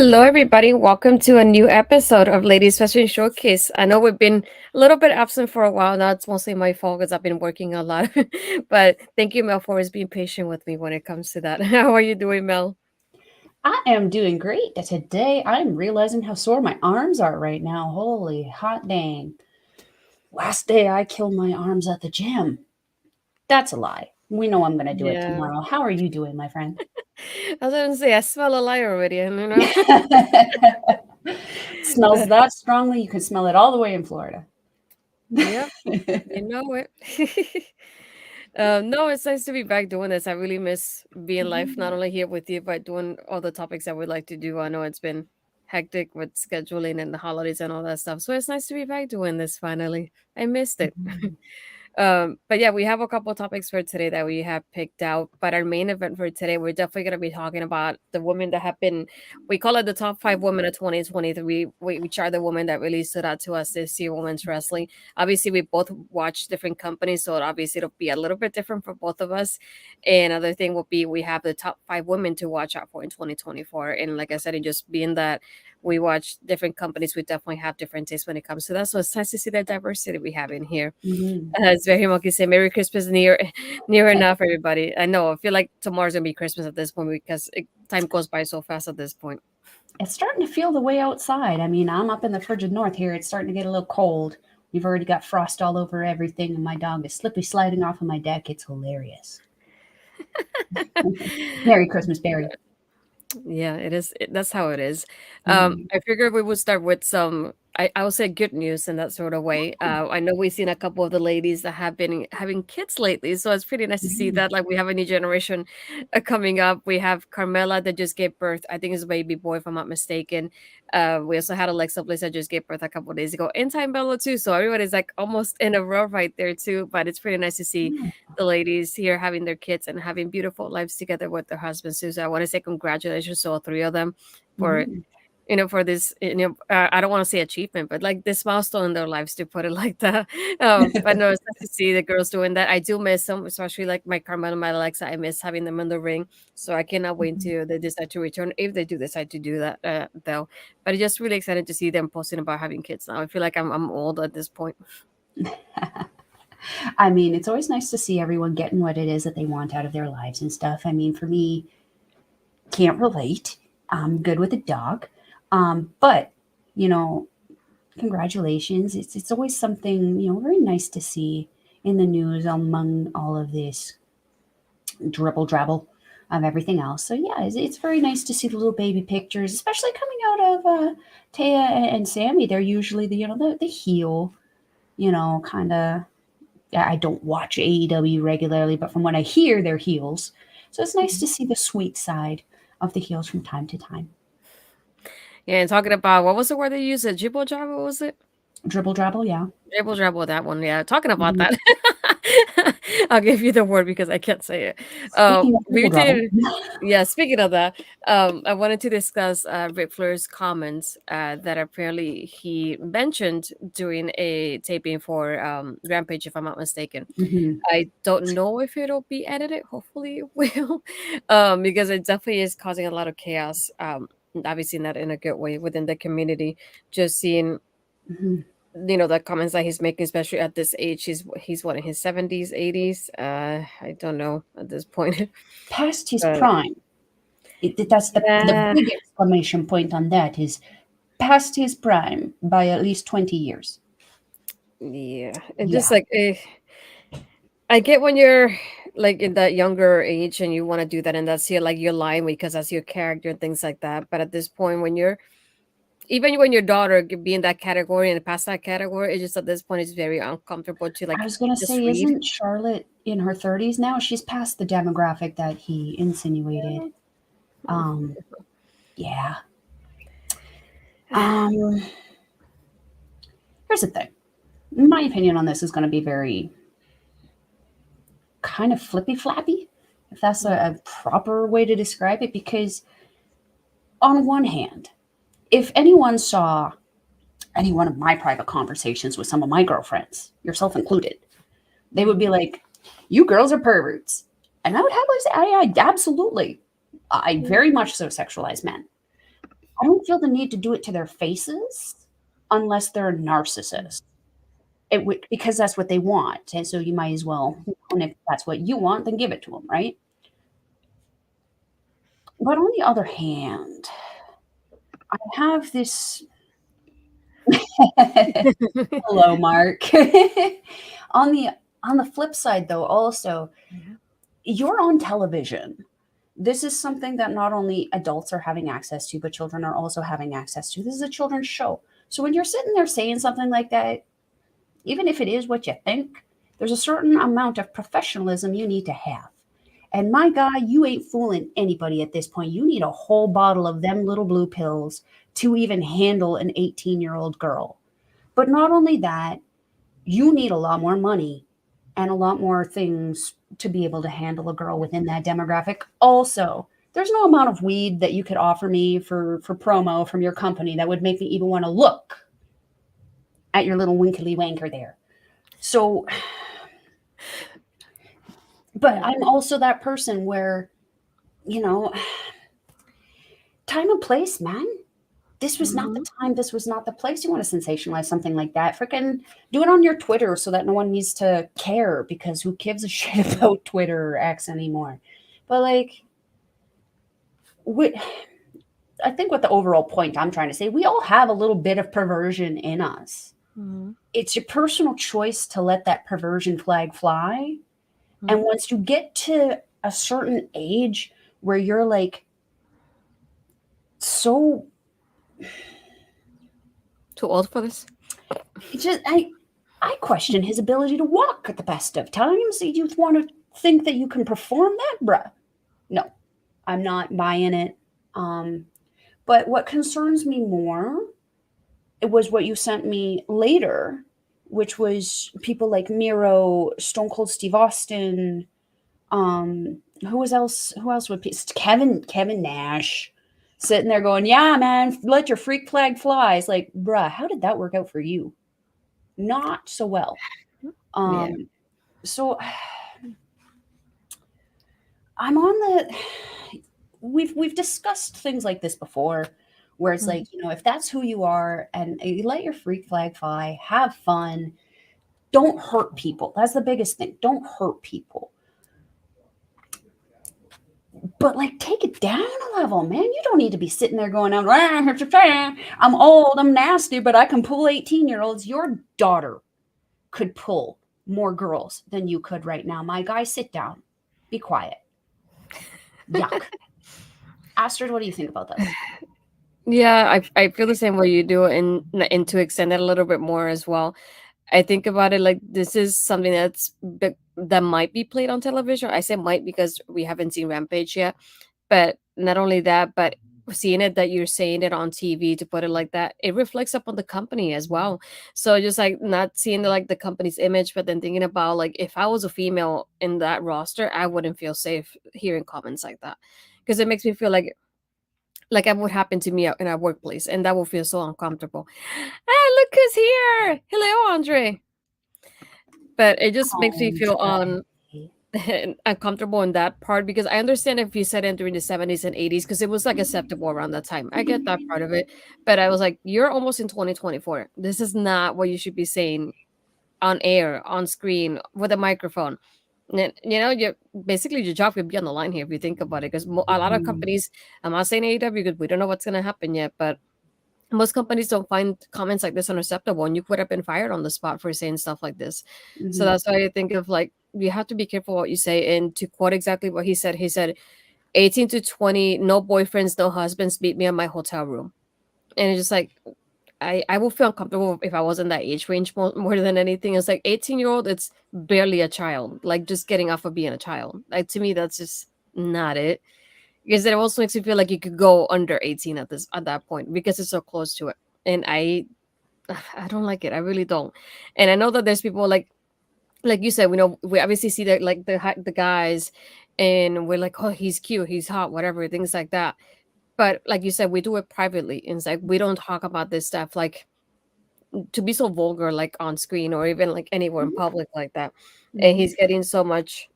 Hello, everybody. Welcome to a new episode of Ladies Fashion Showcase. I know we've been a little bit absent for a while now. It's mostly my fault because I've been working a lot. But thank you, Mel, for always being patient with me when it comes to that. How are you doing, Mel? I am doing great. Today I'm realizing how sore my arms are right now. Holy hot dang. Last day I killed my arms at the gym. That's a lie. We know I'm going to do it Yeah. tomorrow. How are you doing, my friend? I was going to say, I smell a lie already, Smells that strongly, you can smell it all the way in Florida. Yep, you know it. No, it's nice to be back doing this. I really miss being live, not only here with you, but doing all the topics that we like to do. I know it's been hectic with scheduling and the holidays and all that stuff. So it's nice to be back doing this finally. I missed it. Mhm. But yeah, we have a couple topics for today that we have picked out. But our main event for today, we're definitely going to be talking about the women that have been, we call it the top five women of 2023, which are the women that really stood out to us this year, women's wrestling. Obviously, we both watch different companies, so obviously it'll be a little bit different for both of us. And another thing will be we have the top five women to watch out for in 2024. And like I said, it just being that we watch different companies, we definitely have different tastes when it comes to that. So it's nice to see the diversity we have in here. Mhm. It's very monkey say Merry Christmas near enough, everybody. I know. I feel like tomorrow's gonna be Christmas at this point because time goes by so fast at this point. It's starting to feel the way outside. I mean, I'm up in the frigid north here. It's starting to get a little cold. We've already got frost all over everything, and my dog is slippy sliding off of my deck. It's hilarious. Merry Christmas, Barry. Yeah, it is. That's how it is. Mhm. I figured we would start with some. I would say good news in that sort of way. I know we've seen a couple of the ladies that have been having kids lately, so it's pretty nice to see Mhm. that. Like we have a new generation coming up. We have Carmela that just gave birth. I think it's a baby boy, if I'm not mistaken. We also had Alexa Bliss that just gave birth a couple of days ago, and Time Bella too. So everybody's like almost in a row right there too. But it's pretty nice to see the ladies here having their kids and having beautiful lives together with their husbands too. So I want to say congratulations to all three of them for Mhm. for this I don't want to say achievement, but like this milestone in their lives, to put it like that. But no, it's nice to see the girls doing that. I do miss them, especially like my Carmel and my Alexa. I miss having them in the ring, so I cannot wait Mhm. until they decide to return, if they do decide to do that, though. But it's just really excited to see them posting about having kids now. I feel like I'm old at this point. I mean, it's always nice to see everyone getting what it is that they want out of their lives and stuff. I mean, for me, can't relate. I'm good with a dog. But, you know, congratulations. It's always something, very nice to see in the news among all of this dribble drabble of everything else. So yeah, it's very nice to see the little baby pictures, especially coming out of Taya and Sammy. They're usually the heel, kind of. I don't watch AEW regularly, but from what I hear, they're heels. So it's nice to see the sweet side of the heels from time to time. Yeah, and talking about, what was the word they used? A jibble jabble, what was it? Dribble drabble, yeah. Dribble drabble, that one. Yeah, talking about Mhm. that. I'll give you the word because I can't say it. Speaking of We dribble drabble, did. Yeah, speaking of that, I wanted to discuss Ric Flair's comments that apparently he mentioned during a taping for Rampage, if I'm not mistaken. hmm I don't know if it'll be edited. Hopefully, it will, because it definitely is causing a lot of chaos. Obviously, not in a good way within the community. Just seeing hmm the comments that he's making, especially at this age. He's what, in his 70s, 80s. I don't know at this point. past his But prime. That's the yeah, big exclamation point on that is past his prime by at least 20 years. yeah, and just Yeah. like I get when you're like in that younger age and you want to do that, and that's your line because that's your character and things like that. But at this point, when you're even when your daughter could be in that category and past that category, it's just at this point it's very uncomfortable to I like was going to just say, read. isn't Charlotte in her 30s now? She's past the demographic that he insinuated. Um, yeah. Um, Here's the thing. My opinion on this is going to be very kind of flippy flappy, if that's a proper way to describe it, because on one hand, if anyone saw any one of my private conversations with some of my girlfriends, yourself included, they would be like, "You girls are perverts," and I would happily say, "I absolutely, I very much so sexualize men." I don't feel the need to do it to their faces unless they're a narcissist. It would, because that's what they want, and so you might as well, and if that's what you want, then give it to them, right? But on the other hand, I have this. Hello, Mark. on the on the flip side, though, also you're on television. This is something that not only adults are having access to, but children are also having access to. This is a children's show. So when you're sitting there saying something like that, even if it is what you think, there's a certain amount of professionalism you need to have. And my guy, you ain't fooling anybody at this point. You need a whole bottle of them little blue pills to even handle an 18-year-old girl. But not only that, you need a lot more money and a lot more things to be able to handle a girl within that demographic. Also, there's no amount of weed that you could offer me for promo from your company that would make me even want to look at your little winkly wanker there. So, but I'm also that person where, you know, time and place, man. This was not the time. This was not the place. You want to sensationalize something like that? Freaking do it on your Twitter so that no one needs to care, because who gives a shit about Twitter or X anymore? But like, I think what the overall point I'm trying to say, we all have a little bit of perversion in us. It's your personal choice to let that perversion flag fly. And once you get to a certain age where you're like so Too old for this? just I question his ability to walk at the best of times. You just want to think that you can perform that, bruh. No, I'm not buying it. But what concerns me more, it was what you sent me later, which was people like Miro, Stone Cold Steve Austin. Who was else? Who else would Kevin Nash sitting there going, "Yeah, man, let your freak flag fly." It's like, bruh, how did that work out for you? Not so well. Yeah. So I'm on the. We've discussed things like this before, where it's like, if that's who you are and you let your freak flag fly, have fun, don't hurt people. That's the biggest thing. Don't hurt people. But like, take it down a level, man. You don't need to be sitting there going out, I'm old, I'm nasty, but I can pull 18-year-olds. Your daughter could pull more girls than you could right now. My guy, sit down. Be quiet. Yuck. Astrid, what do you think about that? Yeah, I feel the same way you do, and to extend it a little bit more as well. I think about it like this is something that might be played on television. I say might because we haven't seen Rampage yet. But not only that, but seeing it that you're saying it on TV, to put it like that, it reflects up on the company as well. So just like not seeing like the company's image, but then thinking about like if I was a female in that roster, I wouldn't feel safe hearing comments like that, because it makes me feel like that would happen to me in our workplace, and that will feel so uncomfortable. Ah, look who's here! Hello, Andre. But it just makes me feel uncomfortable in that part, because I understand if you said it during the 70s and 80s because it was like acceptable around that time. I get that part of it, but I was like, you're almost in 2024. This is not what you should be saying on air, on screen, with a microphone. You basically your job could be on the line here if you think about it, because a lot of companies, I'm not saying AEW because we don't know what's going to happen yet, but most companies don't find comments like this unacceptable, and you could have been fired on the spot for saying stuff like this. So that's why I think of like, you have to be careful what you say. And to quote exactly what he said 18 to 20, no boyfriends, no husbands, meet me in my hotel room. And it's just like, I will feel uncomfortable if I was in that age range more than anything. It's like 18-year-old, it's barely a child, like just getting off of being a child. Like to me, that's just not it. Because it also makes you feel like you could go under 18 at that point because it's so close to it. And I don't like it. I really don't. And I know that there's people like you said, we obviously see that like the guys, and we're like, oh, he's cute, he's hot, whatever, things like that. But like you said, we do it privately. And it's like we don't talk about this stuff like to be so vulgar like on screen or even like anywhere in public like that. And he's getting so much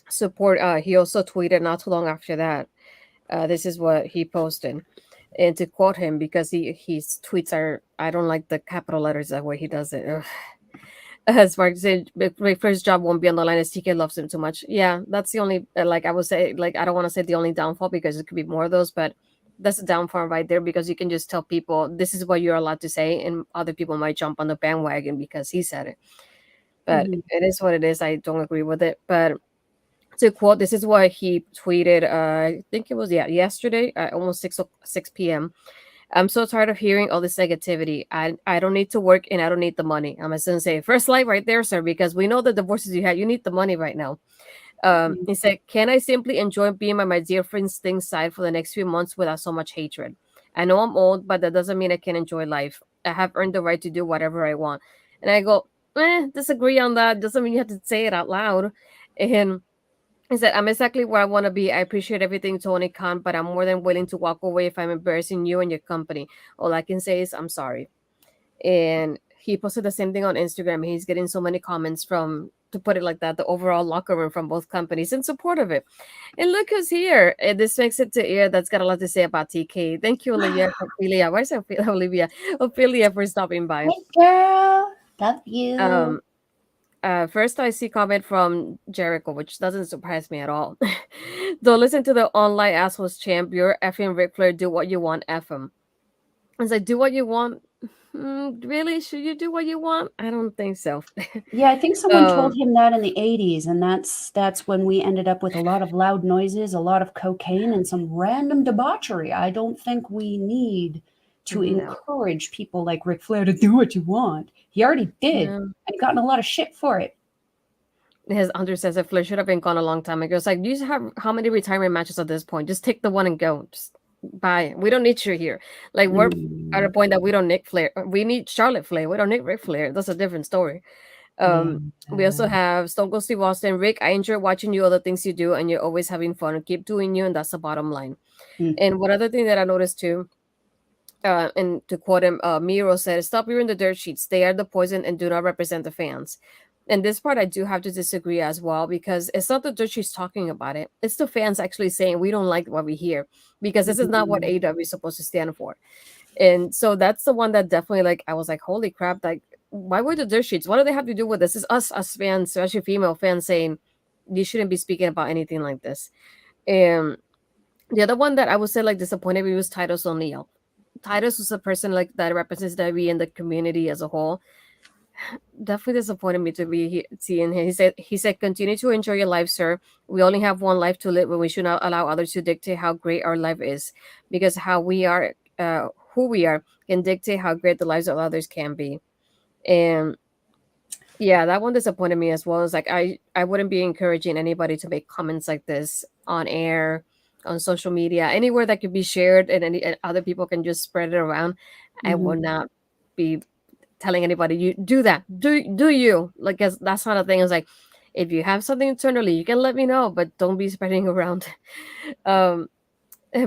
support. He also tweeted not too long after that. This is what he posted. and to quote him because his tweets are, I don't like the capital letters that way he does it. Ugh. As Mark said, my first job won't be on the line as TK loves him too much. Yeah, that's the only like I would say, like I don't want to say the only downfall because it could be more of those, but that's a downfall right there because you can just tell people this is what you're allowed to say, and other people might jump on the bandwagon because he said it. But Mhm. it is what it is. I don't agree with it. But to quote, this is what he tweeted. I think it was yesterday, almost 6 p.m. I'm so tired of hearing all this negativity. I don't need to work and I don't need the money. I'm just gonna say first light right there, sir, because we know the divorces you had. You need the money right now. Mhm. He said, "Can I simply enjoy being by my dear friend's thing side for the next few months without so much hatred? I know I'm old, but that doesn't mean I can enjoy life. I have earned the right to do whatever I want." And I go, disagree on that. Doesn't mean you have to say it out loud. And he said, "I'm exactly where I want to be. I appreciate everything Tony Khan, but I'm more than willing to walk away if I'm embarrassing you and your company. All I can say is I'm sorry." And he posted the same thing on Instagram. He's getting so many comments from, to put it like that, the overall locker room from both companies in support of it. And look who's here. And this makes it to ear that's got a lot to say about TK. Thank you, Ophelia. Where's Olivia? Ophelia for stopping by. Hey, girl. Love you. Um, First, I see comment from Jericho, which doesn't surprise me at all. Don't listen to the online assholes champ. You're effing Ric Flair. Do what you want. F him. It's like, do what you want. Really? Should you do what you want? I don't think so. Yeah, I think someone told um, him that in the 80s, and that's when we ended up with a lot of loud noises, a lot of cocaine, and some random debauchery. I don't think we need to no, encourage people like Ric Flair to do what you want. He already did, no. and gotten a lot of shit for it. His Hunter says that Flair should have been gone a long time ago. It's like, you have how many retirement matches at this point? Just take the one and go. Just bye. We don't need you here. Like, we're at a Mm, point that we don't need Flair. We need Charlotte Flair. We don't need Ric Flair. That's a different story. yeah. We also have Stone Cold Steve Austin. Rick, I enjoy watching you, all the things you do, and you're always having fun. Keep doing you, and that's the bottom line. Mm, And one other thing that I noticed too, and to quote him, Miro said, "Stop hearing the dirt sheets. They are the poison and do not represent the fans." And this part I do have to disagree as well because it's not the dirt sheets talking about it. It's the fans actually saying we don't like what we hear because this is not what mm, AEW is supposed to stand for. And so that's the one that definitely, like, I was like, holy crap, like, why were the dirt sheets? What do they have to do with this? It's us as fans, especially female fans, saying you shouldn't be speaking about anything like this. And the other one that I would say like disappointed me was Titus O'Neil. Titus was a person like that represents WWE in the community as a whole. Definitely disappointed me to be seeing him. He said, continue to enjoy your life, sir. We only have one life to live, and we should not allow others to dictate how great our life is, because how we are, who we are, can dictate how great the lives of others can be. And yeah, that one disappointed me as well. It's like, I wouldn't be encouraging anybody to make comments like this on air, on social media, anywhere that could be shared, and other people can just spread it around. I mhm. would not be telling anybody, you do that, do you, like, 'cause that's not a thing. It's like, if you have something internally, you can let me know, but don't be spreading around. um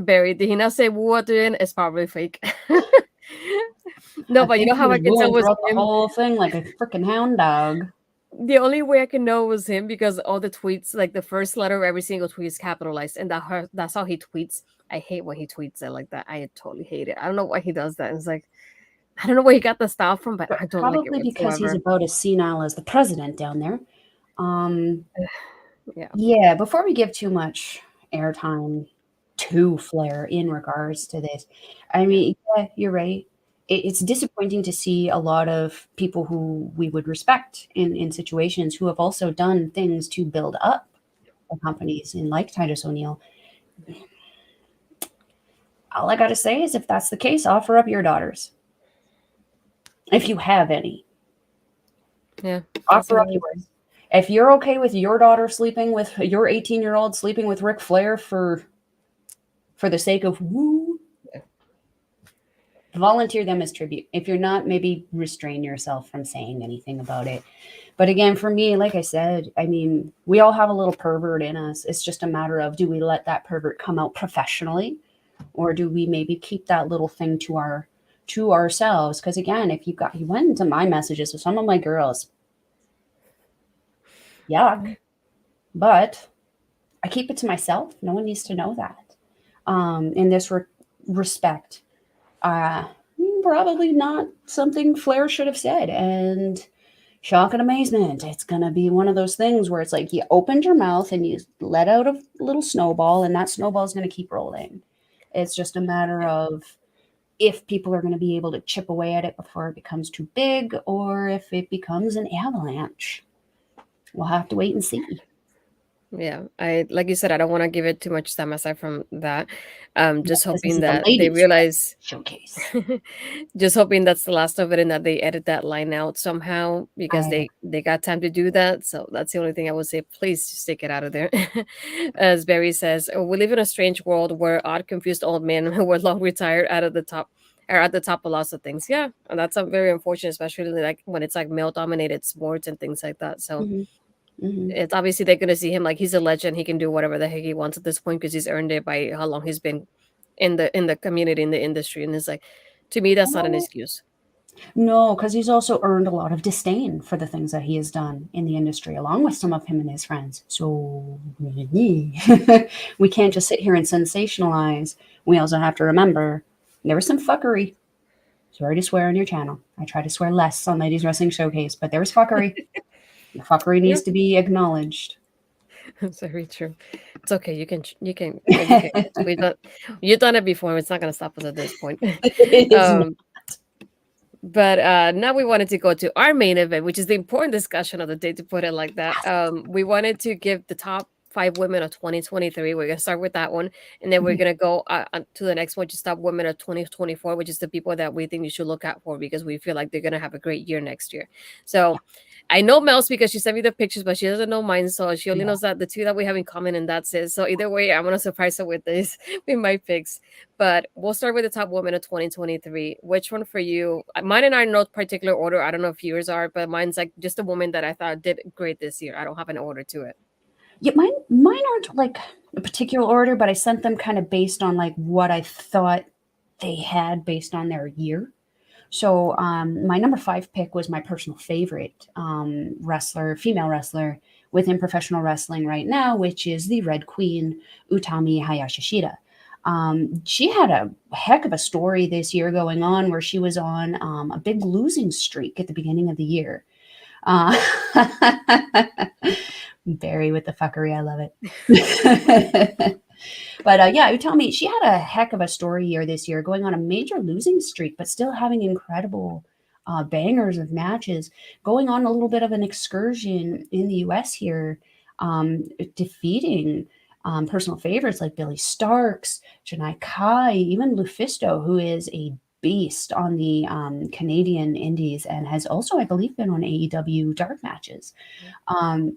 Barry, did he not say what doing is probably fake? No, I but you think know he how I was can tell wooing it was throughout the him. whole thing like a freaking hound dog. The only way I can know was him because all the tweets, like the first letter of every single tweet is capitalized, and that's how he tweets. I hate when he tweets it like that. I totally hate it. I don't know why he does that. It's like, I don't know where he got the style from, but I don't like it Probably because he's whatsoever. about as senile as the president down there. Um, Yeah. yeah, before we give too much airtime to Flair in regards to this, I Yeah. mean, yeah, you're right. It's disappointing to see a lot of people who we would respect in situations who have also done things to build up the companies, in like Titus O'Neil. All I got to say is, if that's the case, offer up your daughters, if you have any. Yeah. That's Offer up another thing. yours. If you're okay with your daughter sleeping with your 18-year-old sleeping with Ric Flair for the sake of woo, Yeah. volunteer them as tribute. If you're not, maybe restrain yourself from saying anything about it. But again, for me, like I said, I mean, we all have a little pervert in us. It's just a matter of, do we let that pervert come out professionally, or do we maybe keep that little thing to ourselves? Because again, if you went into my messages with some of my girls, yuck. Mhm. But I keep it to myself. No one needs to know that. In this respect. Uh, Probably not something Flair should have said. And shock and amazement. It's going to be one of those things where it's like you opened your mouth and you let out a little snowball, and that snowball is going to keep rolling. It's just a matter of if people are going to be able to chip away at it before it becomes too big or if it becomes an avalanche. We'll have to wait and see. Yeah, I like you said, I don't want to give it too much time aside from that. Yeah, Just this hoping is the that they ladies' realize, showcase. just hoping that's the last of it and that they edit that line out somehow because I they got time to do that. So that's the only thing I would say. Please just take it out of there. As Barry says, "Oh, we live in a strange world where odd, confused old men who were long retired out of the top are at the top of lots of things." Yeah, and that's very unfortunate, especially like when it's like male dominated sports and things like that. So hmm hmm it's obviously they're gonna see him like he's a legend. He can do whatever the heck he wants at this point because he's earned it by how long he's been in the community, in the industry. And it's like, to me, that's not an No, excuse. no, because he's also earned a lot of disdain for the things that he has done in the industry, along with some of him and his friends. So we can't just sit here and sensationalize. We also have to remember there was some fuckery. Sorry to swear on your channel. I try to swear less on Ladies Wrestling Showcase, but there was fuckery. The fuckery Yeah, needs to be acknowledged. it's very true. It's okay. You can. We done. You've done it before. It's not gonna stop us at this point. It is not. um, but now we wanted to go to our main event, which is the important discussion of the day, to put it like that. We wanted to give the top five women of 2023. We're gonna start with that one, and then we're Mhm. gonna go to the next one, just top women of 2024, which is the people that we think you should look out for because we feel like they're gonna have a great year next year. So I know Mel's because she sent me the pictures, but she doesn't know mine, so she only Yeah. knows that the two that we have in common, and that's it. So either way, I'm gonna surprise her with this with my picks. But we'll start with the top women of 2023. Which one for you? Mine and I are no particular order. I don't know if yours are, but mine's like just a woman that I thought did great this year. I don't have an order to it. Yeah, mine aren't like a particular order, but I sent them kind of based on like what I thought they had based on their year. So my number five pick was my personal favorite wrestler, female wrestler within professional wrestling right now, which is the Red Queen, Utami Hayashishita. She had a heck of a story this year going on where she was on a big losing streak at the beginning of the year. Uh, Barry with the fuckery, I love it. But yeah, you tell me she had a heck of a story year this year, going on a major losing streak, but still having incredible bangers of matches, going on a little bit of an excursion in the US here, defeating personal favorites like Billy Starks, Janai Kai, even Lufisto, who is a beast on the Canadian indies and has also, I believe, been on AEW dark matches. Um,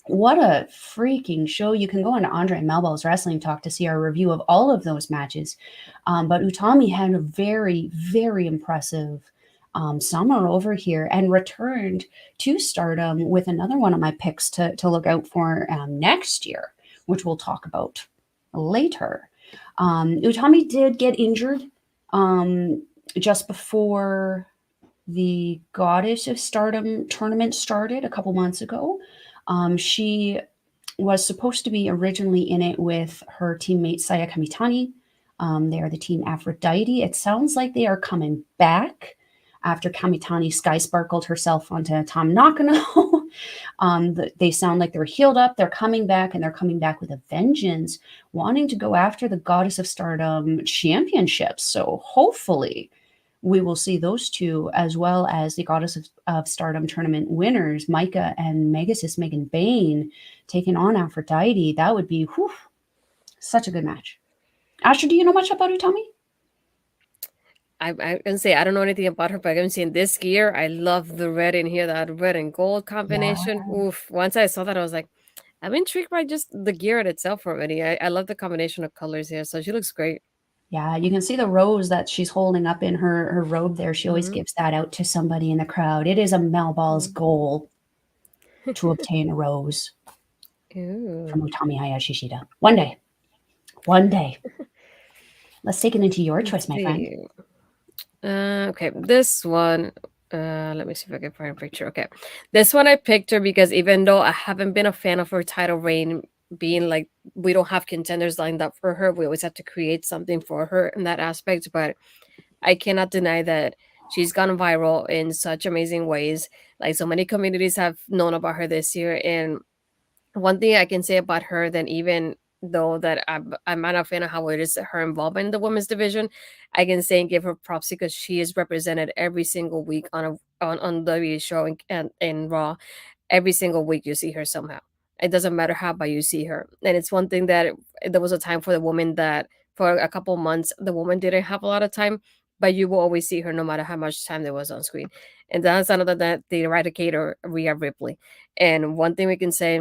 what a freaking show. You can go on to Andre Melbell's Wrestling Talk to see our review of all of those matches. But Utami had a very, very impressive summer over here and returned to stardom with another one of my picks to look out for next year, which we'll talk about later. Utami did get injured just before the Goddess of Stardom tournament started a couple months ago. She was supposed to be originally in it with her teammate Saya Kamitani. They are the team Aphrodite. It sounds like they are coming back after Kamitani sky sparkled herself onto Tom Nakano. They sound like they're healed up. They're coming back, and they're coming back with a vengeance, wanting to go after the Goddess of Stardom championships. So hopefully we will see those two as well as the Goddess of Stardom tournament winners, Micah and Megasis Megan Bain, taking on Aphrodite. That would be such a good match. Asher, do you know much about Utami? I can say I don't know anything about her, but I'm saying this gear, I love the red in here, that red and gold Yeah, combination. Oof. Once I saw that, I was like, I'm intrigued by just the gear in itself already. I love the combination of colors here. So she looks great. yeah. You can see the rose that she's holding up in her robe there. She always Hmm. gives that out to somebody in the crowd. It is a Mel Ball's goal to obtain a rose from Ooh. Utami Hayashishita. One day. Let's take it into your Let's choice, my friend. see. Okay, this one. Let me see if I can find a picture. Okay, this one I picked her because even though I haven't been a fan of her title reign being like we don't have contenders lined up for her. We always have to create something for her in that aspect. But I cannot deny that she's gone viral in such amazing ways. Like so many communities have known about her this year. And one thing I can say about her, then even though that I'm not a fan of how it is her involvement in the women's division, I can say and give her props because she is represented every single week on on the show and Raw. Every single week you see her somehow. It doesn't matter how, but you see her. And it's one thing that there was a time for the woman that for a couple months the woman didn't have a lot of time, but you will always see her no matter how much time there was on screen. And that's another that the eradicator Rhea Ripley. And one thing we can say,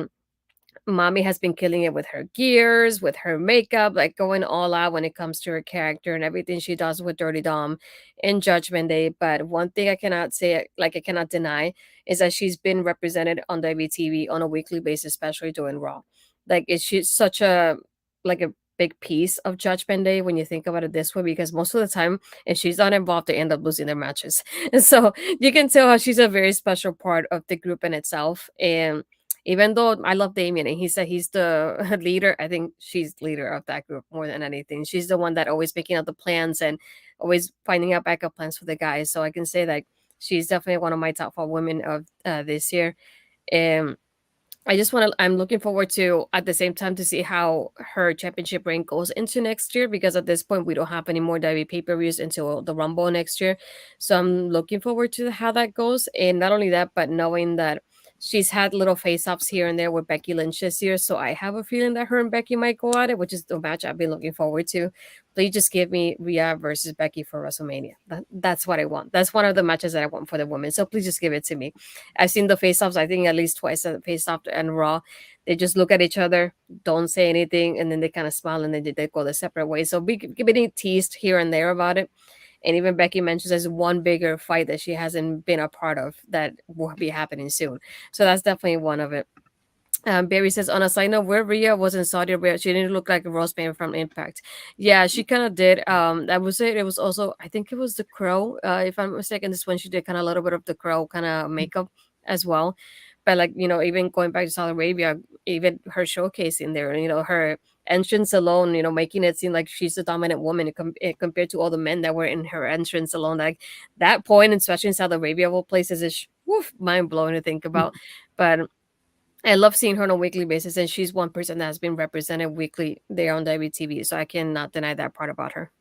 mommy has been killing it with her gears, with her makeup, like going all out when it comes to her character and everything she does with Dirty Dom in Judgment Day. But one thing I cannot say, like I cannot deny, is that she's been represented on WTV on a weekly basis, especially doing Raw. Like it's she's such a like a big piece of Judgment Day when you think about it this way, because most of the time, if she's not involved, they end up losing their matches. And so you can tell how she's a very special part of the group in itself. And even though I love Damien and he said he's the leader, I think she's leader of that group more than anything. She's the one that always picking out the plans and always finding out backup plans for the guys. So I can say that she's definitely one of my top 4 women of this year. And I just want to. I'm looking forward to at the same time to see how her championship reign goes into next year, because at this point we don't have any more WWE pay per views until the Rumble next year. So I'm looking forward to how that goes, and not only that, but knowing that she's had little face offs here and there with Becky Lynch this year. So I have a feeling that her and Becky might go at it, which is the match I've been looking forward to. Please just give me Rhea versus Becky for WrestleMania. That's what I want. That's one of the matches that I want for the women. So please just give it to me. I've seen the face-offs, I think at least twice at face-off and Raw. They just look at each other, don't say anything, and then they kind of smile and then they go their separate ways. So be getting teased here and there about it. And even Becky mentions there's one bigger fight that she hasn't been a part of that will be happening soon. So that's definitely one of it. Barry says, on a side note, where Rhea was in Saudi Arabia, she didn't look like a Roseman from Impact. Yeah, she kind of did. I would say it was also, I think it was the Crow. If I'm not mistaken, this one she did kind of a little bit of the Crow kind of makeup as well. But like, even going back to Saudi Arabia, even her showcasing there, her entrance alone, making it seem like she's the dominant woman compared to all the men that were in her entrance alone. Like that point, especially in Saudi Arabia, of all places, is mind blowing to think about. But I love seeing her on a weekly basis, and she's one person that has been represented weekly there on WTV. So I cannot deny that part about her.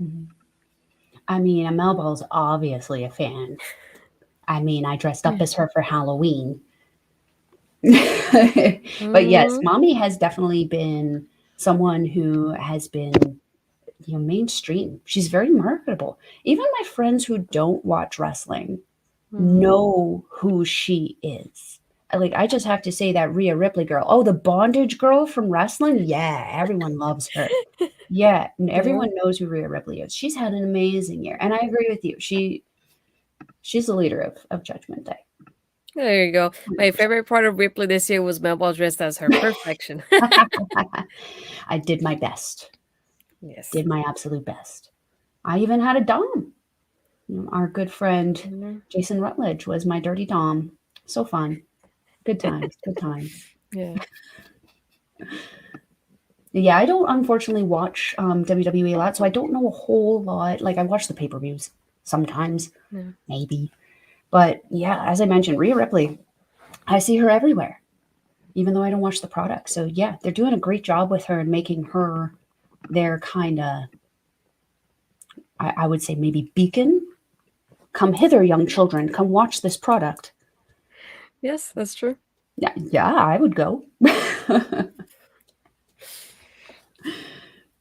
Mhm. I mean, Melba's obviously a fan. I mean, I dressed up Yeah. as her for Halloween. But yes, Mhm. mommy has definitely been someone who has been, mainstream. She's very marketable. Even my friends who don't watch wrestling Mhm. know who she is. Like, I just have to say that Rhea Ripley girl. Oh, the bondage girl from wrestling? Yeah, everyone loves her. Yeah, and Yeah. everyone knows who Rhea Ripley is. She's had an amazing year. And I agree with you. She's the leader of Judgment Day. There you go. My 100%. favorite part of Ripley this year was Melba dressed as her perfection. I did my best. Yes. Did my absolute best. I even had a dom. Our good friend Mhm. Jason Rutledge was my dirty dom. So fun. Good times. Good times. Yeah. Yeah, I don't unfortunately watch WWE a lot, so I don't know a whole lot. Like I watch the pay-per-views sometimes, Yeah. maybe. But yeah, as I mentioned, Rhea Ripley, I see her everywhere, even though I don't watch the product. So yeah, they're doing a great job with her and making her their kind of, I would say maybe beacon. Come hither, young children. Come watch this product. Yes, that's true. Yeah, yeah, I would go.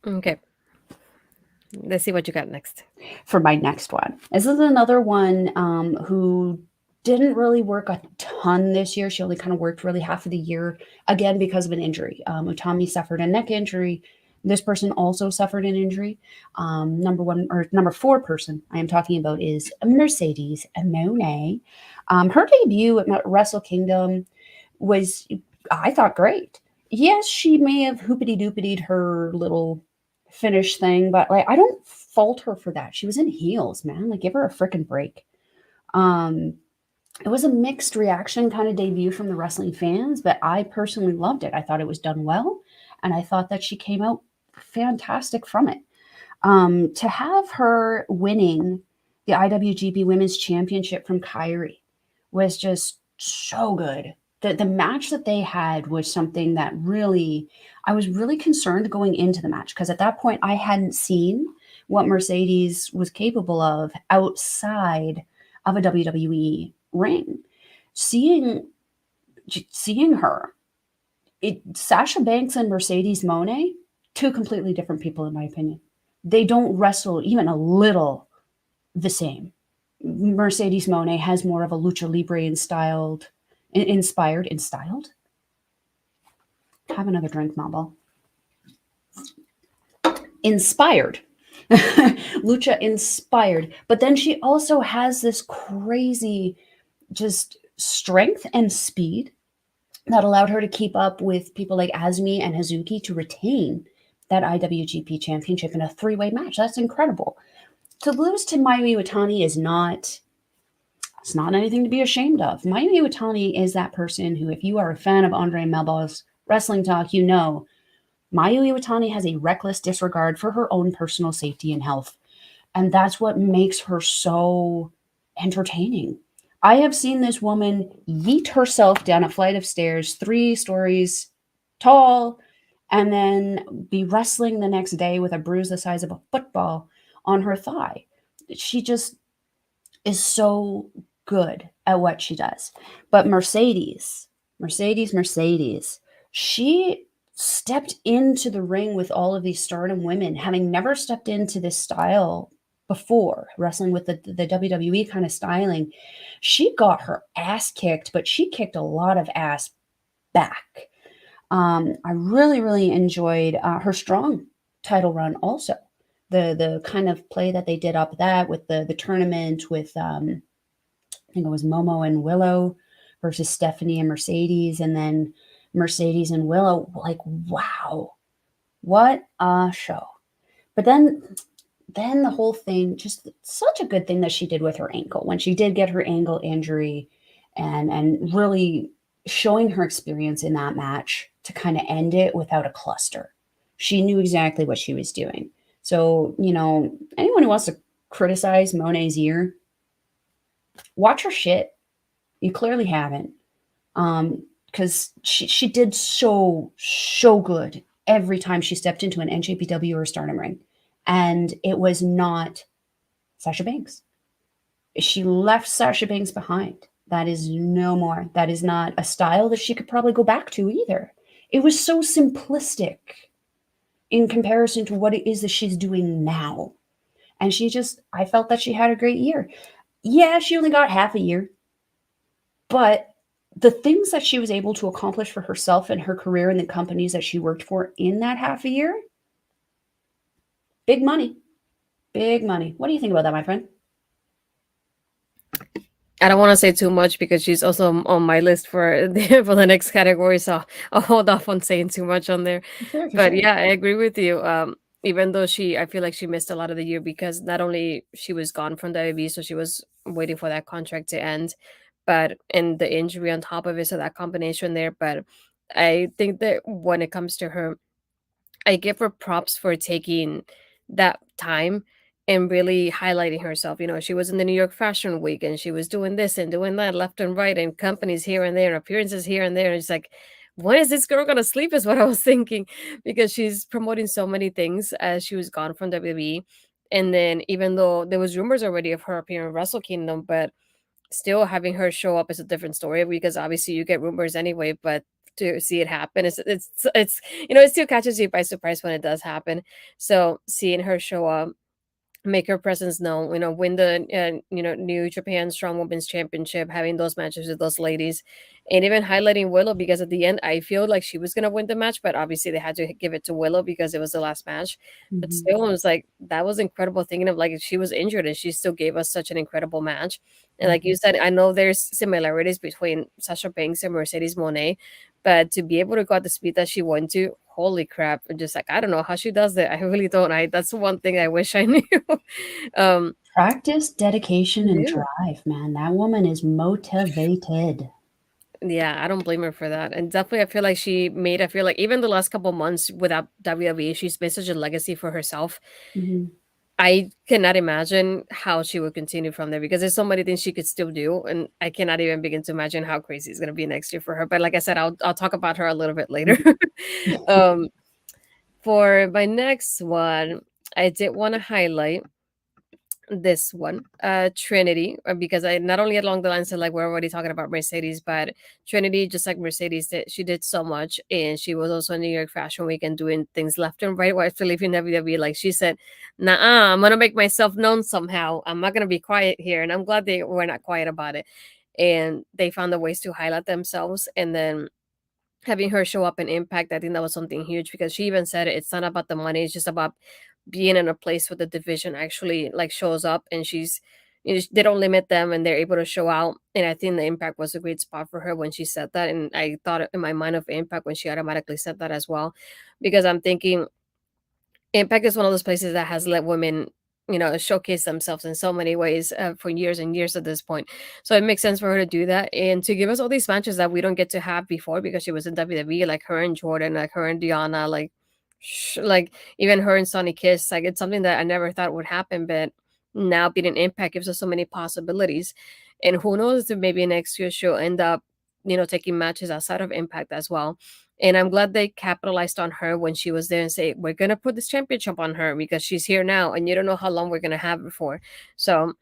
Okay. Let's see what you got next. For my next one. This is another one who didn't really work a ton this year. She only kind of worked really half of the year, again, because of an injury. Utami suffered a neck injury. This person also suffered an injury. Number one or number four person I am talking about is Mercedes Moné. Her debut at Wrestle Kingdom was, I thought, great. Yes, she may have hoopity doopitied her little finish thing, but like I don't fault her for that. She was in heels, man. Like give her a freaking break. Um, it was a mixed reaction kind of debut from the wrestling fans, but I personally loved it. I thought it was done well. and I thought that she came out fantastic from it. To have her winning the IWGP Women's Championship from Kyrie was just so good. The match that they had was something that really, I was really concerned going into the match because at that point I hadn't seen what Mercedes was capable of outside of a WWE ring. Seeing seeing her, Sasha Banks and Mercedes Moné, two completely different people in my opinion. They don't wrestle even a little the same. Mercedes Moné has more of a lucha libre inspired. Have another drink, Mumble. Inspired. Lucha inspired. But then she also has this crazy just strength and speed that allowed her to keep up with people like Azmi and Hazuki to retain that IWGP championship in a three-way match. That's incredible. To lose to Mayu Iwatani is not, it's not anything to be ashamed of. Mayu Iwatani is that person who, if you are a fan of Andre Melba's wrestling talk, you know Mayu Iwatani has a reckless disregard for her own personal safety and health. And that's what makes her so entertaining. I have seen this woman yeet herself down a flight of stairs, 3 stories tall, and then be wrestling the next day with a bruise the size of a football on her thigh. She just is so good at what she does. But Mercedes, she stepped into the ring with all of these Stardom women, having never stepped into this style before, wrestling with the WWE kind of styling. She got her ass kicked, but she kicked a lot of ass back. I really, really enjoyed her strong title run also. The kind of play that they did up that with the tournament with I think it was Momo and Willow versus Stephanie and Mercedes, and then Mercedes and Willow. Like, wow, what a show! But then the whole thing, just such a good thing that she did with her ankle when she did get her ankle injury, and really showing her experience in that match to kind of end it without a cluster. She knew exactly what she was doing. So, anyone who wants to criticize Monet's ear, watch her shit. You clearly haven't. Because she did so good every time she stepped into an NJPW or Stardom ring. And it was not Sasha Banks. She left Sasha Banks behind. That is no more. That is not a style that she could probably go back to either. It was so simplistic in comparison to what it is that she's doing now. And I felt that she had a great year. Yeah, she only got half a year. But the things that she was able to accomplish for herself and her career in the companies that she worked for in that half a year, big money. Big money. What do you think about that, my friend? I don't want to say too much because she's also on my list for for the next category, so I'll hold off on saying too much on there. Sure, for But sure. yeah, I agree with you. Even though I feel like she missed a lot of the year because not only she was gone from WWE, so she was waiting for that contract to end, but and the injury on top of it, so that combination there. But I think that when it comes to her, I give her props for taking that time and really highlighting herself. She was in the New York Fashion Week and she was doing this and doing that left and right and companies here and there, appearances here and there. And it's like, when is this girl gonna sleep? Is what I was thinking because she's promoting so many things as she was gone from WWE. And then even though there was rumors already of her appearing in Wrestle Kingdom, but still having her show up is a different story because obviously you get rumors anyway, but to see it happen it's it still catches you by surprise when it does happen. So seeing her show up, make her presence known, win the New Japan Strong Women's Championship, having those matches with those ladies, and even highlighting Willow because at the end I feel like she was gonna win the match, but obviously they had to give it to Willow because it was the last match. But Mhm. still, it was like that was incredible. Thinking of like she was injured and she still gave us such an incredible match. And like Mhm. you said, I know there's similarities between Sasha Banks and Mercedes Moné, but to be able to go at the speed that she went to, holy crap! And just like I don't know how she does it. I really don't. That's one thing I wish I knew. um, Practice, dedication, I and do. drive, man. That woman is motivated. Yeah, I don't blame her for that. And definitely, I feel like even the last couple months without WWE, she's made such a legacy for herself. Mhm. I cannot imagine how she would continue from there because there's so many things she could still do, and I cannot even begin to imagine how crazy it's gonna be next year for her. But like I said, I'll talk about her a little bit later. Mhm. um, for my next one, I did want to highlight this one, Trinity, because I not only along the lines of like we're already talking about Mercedes, but Trinity, just like Mercedes, she did so much, and she was also in New York Fashion Week and doing things left and right while still leaving WWE. Like she said, "Nah, I'm gonna make myself known somehow. I'm not gonna be quiet here," and I'm glad they were not quiet about it, and they found the ways to highlight themselves, and then having her show up in Impact, I think that was something huge because she even said it, it's not about the money, it's just about being in a place where the division actually like shows up and she's they don't limit them and they're able to show out. And I think the Impact was a great spot for her when she said that. And I thought in my mind of Impact when she automatically said that as well. Because I'm thinking Impact is one of those places that has let women, showcase themselves in so many ways for years and years at this point. So it makes sense for her to do that and to give us all these matches that we don't get to have before because she was in WWE, like her and Jordan, like her and Diana, like, like even her and Sonny Kiss. Like it's something that I never thought would happen, but now being an Impact gives us so many possibilities. And who knows if maybe next year she'll end up, taking matches outside of Impact as well. And I'm glad they capitalized on her when she was there and say, we're going to put this championship on her because she's here now and you don't know how long we're going to have her for. So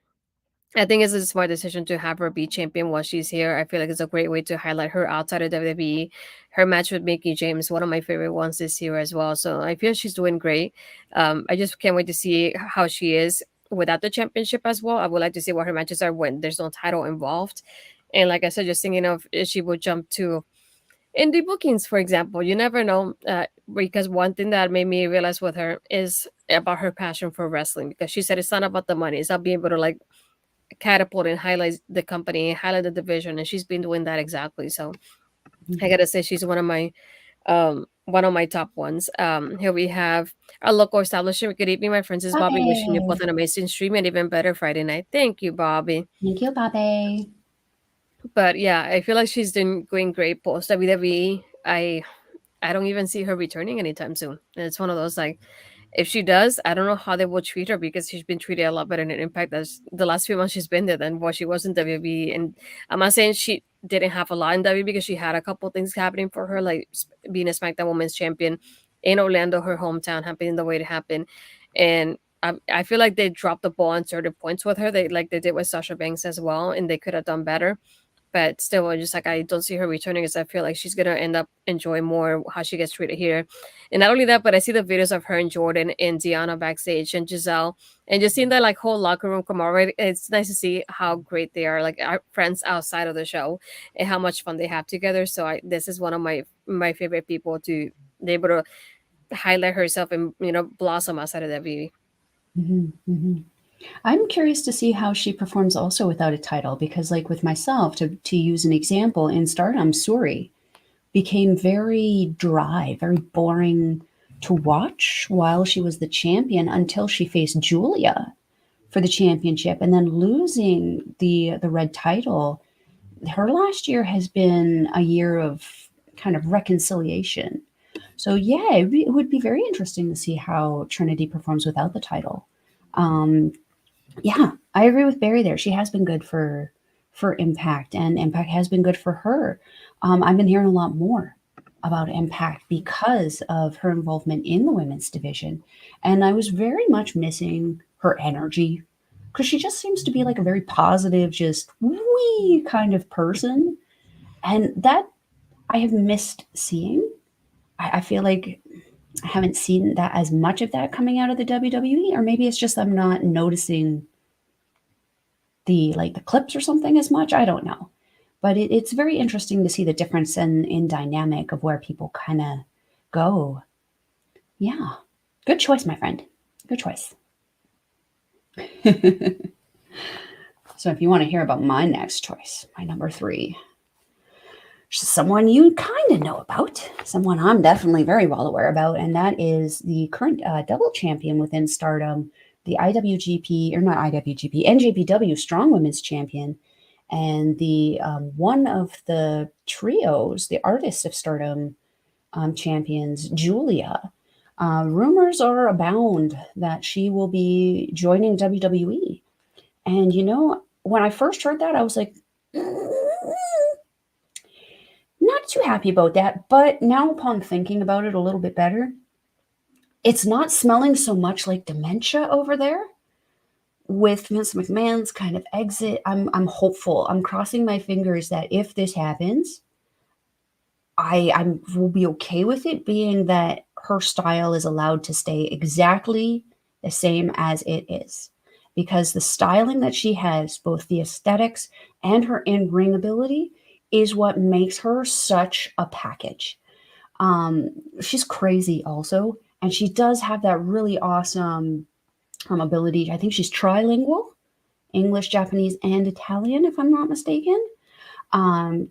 I think it's a smart decision to have her be champion while she's here. I feel like it's a great way to highlight her outside of WWE. Her match with Mickey James, one of my favorite ones this year as well. So I feel she's doing great. I just can't wait to see how she is without the championship as well. I would like to see what her matches are when there's no title involved. And like I said, just thinking of if she would jump to indie bookings, for example, you never know. Because one thing that made me realize with her is about her passion for wrestling. Because she said it's not about the money; it's not being able to like catapult and highlight the company, highlight the division, and she's been doing that exactly. So I gotta say, she's one of my top ones. Here we have our local establishment. Good evening, my friends. This is Bobby. Wishing you both Bobby. an amazing stream and even better Friday night. Thank you, Bobby. Thank you, Bobby. But yeah, I feel like she's doing going great post WWE. I don't even see her returning anytime soon. And it's one of those like, if she does, I don't know how they will treat her because she's been treated a lot better in Impact as the last few months she's been there than what she was in WWE. And I'm not saying she didn't have a lot in WWE because she had a couple things happening for her, like being a SmackDown Women's Champion in Orlando, her hometown, happening the way it happened. And I feel like they dropped the ball on certain points with her. They like they did with Sasha Banks as well, and they could have done better, but still, I just like I don't see her returning because I feel like she's gonna end up enjoying more how she gets treated here. And not only that, but I see the videos of her and Jordan and Deanna backstage and Giselle, and just seeing that like whole locker room camaraderie. It's nice to see how great they are, like our friends outside of the show, and how much fun they have together. So this is one of my favorite people to be able to highlight herself and blossom outside of that beauty. Mhm, mhm. I'm curious to see how she performs also without a title because, like with myself, to use an example, in Stardom, Suri became very dry, very boring to watch while she was the champion until she faced Julia for the championship and then losing the red title. Her last year has been a year of kind of reconciliation. So yeah, it would be very interesting to see how Trinity performs without the title. Um, yeah, I agree with Barry there. She has been good for Impact, and Impact has been good for her. I've been hearing a lot more about Impact because of her involvement in the women's division, and I was very much missing her energy because she just seems to be like a very positive, just wee kind of person, and that I have missed seeing. I feel like I haven't seen that as much of that coming out of the WWE, or maybe it's just I'm not noticing the clips or something as much. I don't know, but it's very interesting to see the difference in dynamic of where people kind of go. Yeah, good choice, my friend. Good choice. So if you want to hear about my next choice, my number three, someone you kind of know about, someone I'm definitely very well aware about, and that is the current double champion within Stardom, the IWGP, or not IWGP, NJPW Strong Women's Champion, And the one of the trios, the Artists of Stardom champions, Julia. Rumors are abound that she will be joining WWE. And when I first heard that, I was like, not too happy about that. But now, upon thinking about it a little bit better, it's not smelling so much like dementia over there with Vince McMahon's kind of exit. I'm hopeful. I'm crossing my fingers that if this happens, I will be okay with it, being that her style is allowed to stay exactly the same as it is. Because the styling that she has, both the aesthetics and her in ring ability, is what makes her such a package. Um, she's crazy also, and she does have that really awesome ability. I think she's trilingual, English, Japanese, and Italian, if I'm not mistaken. Um,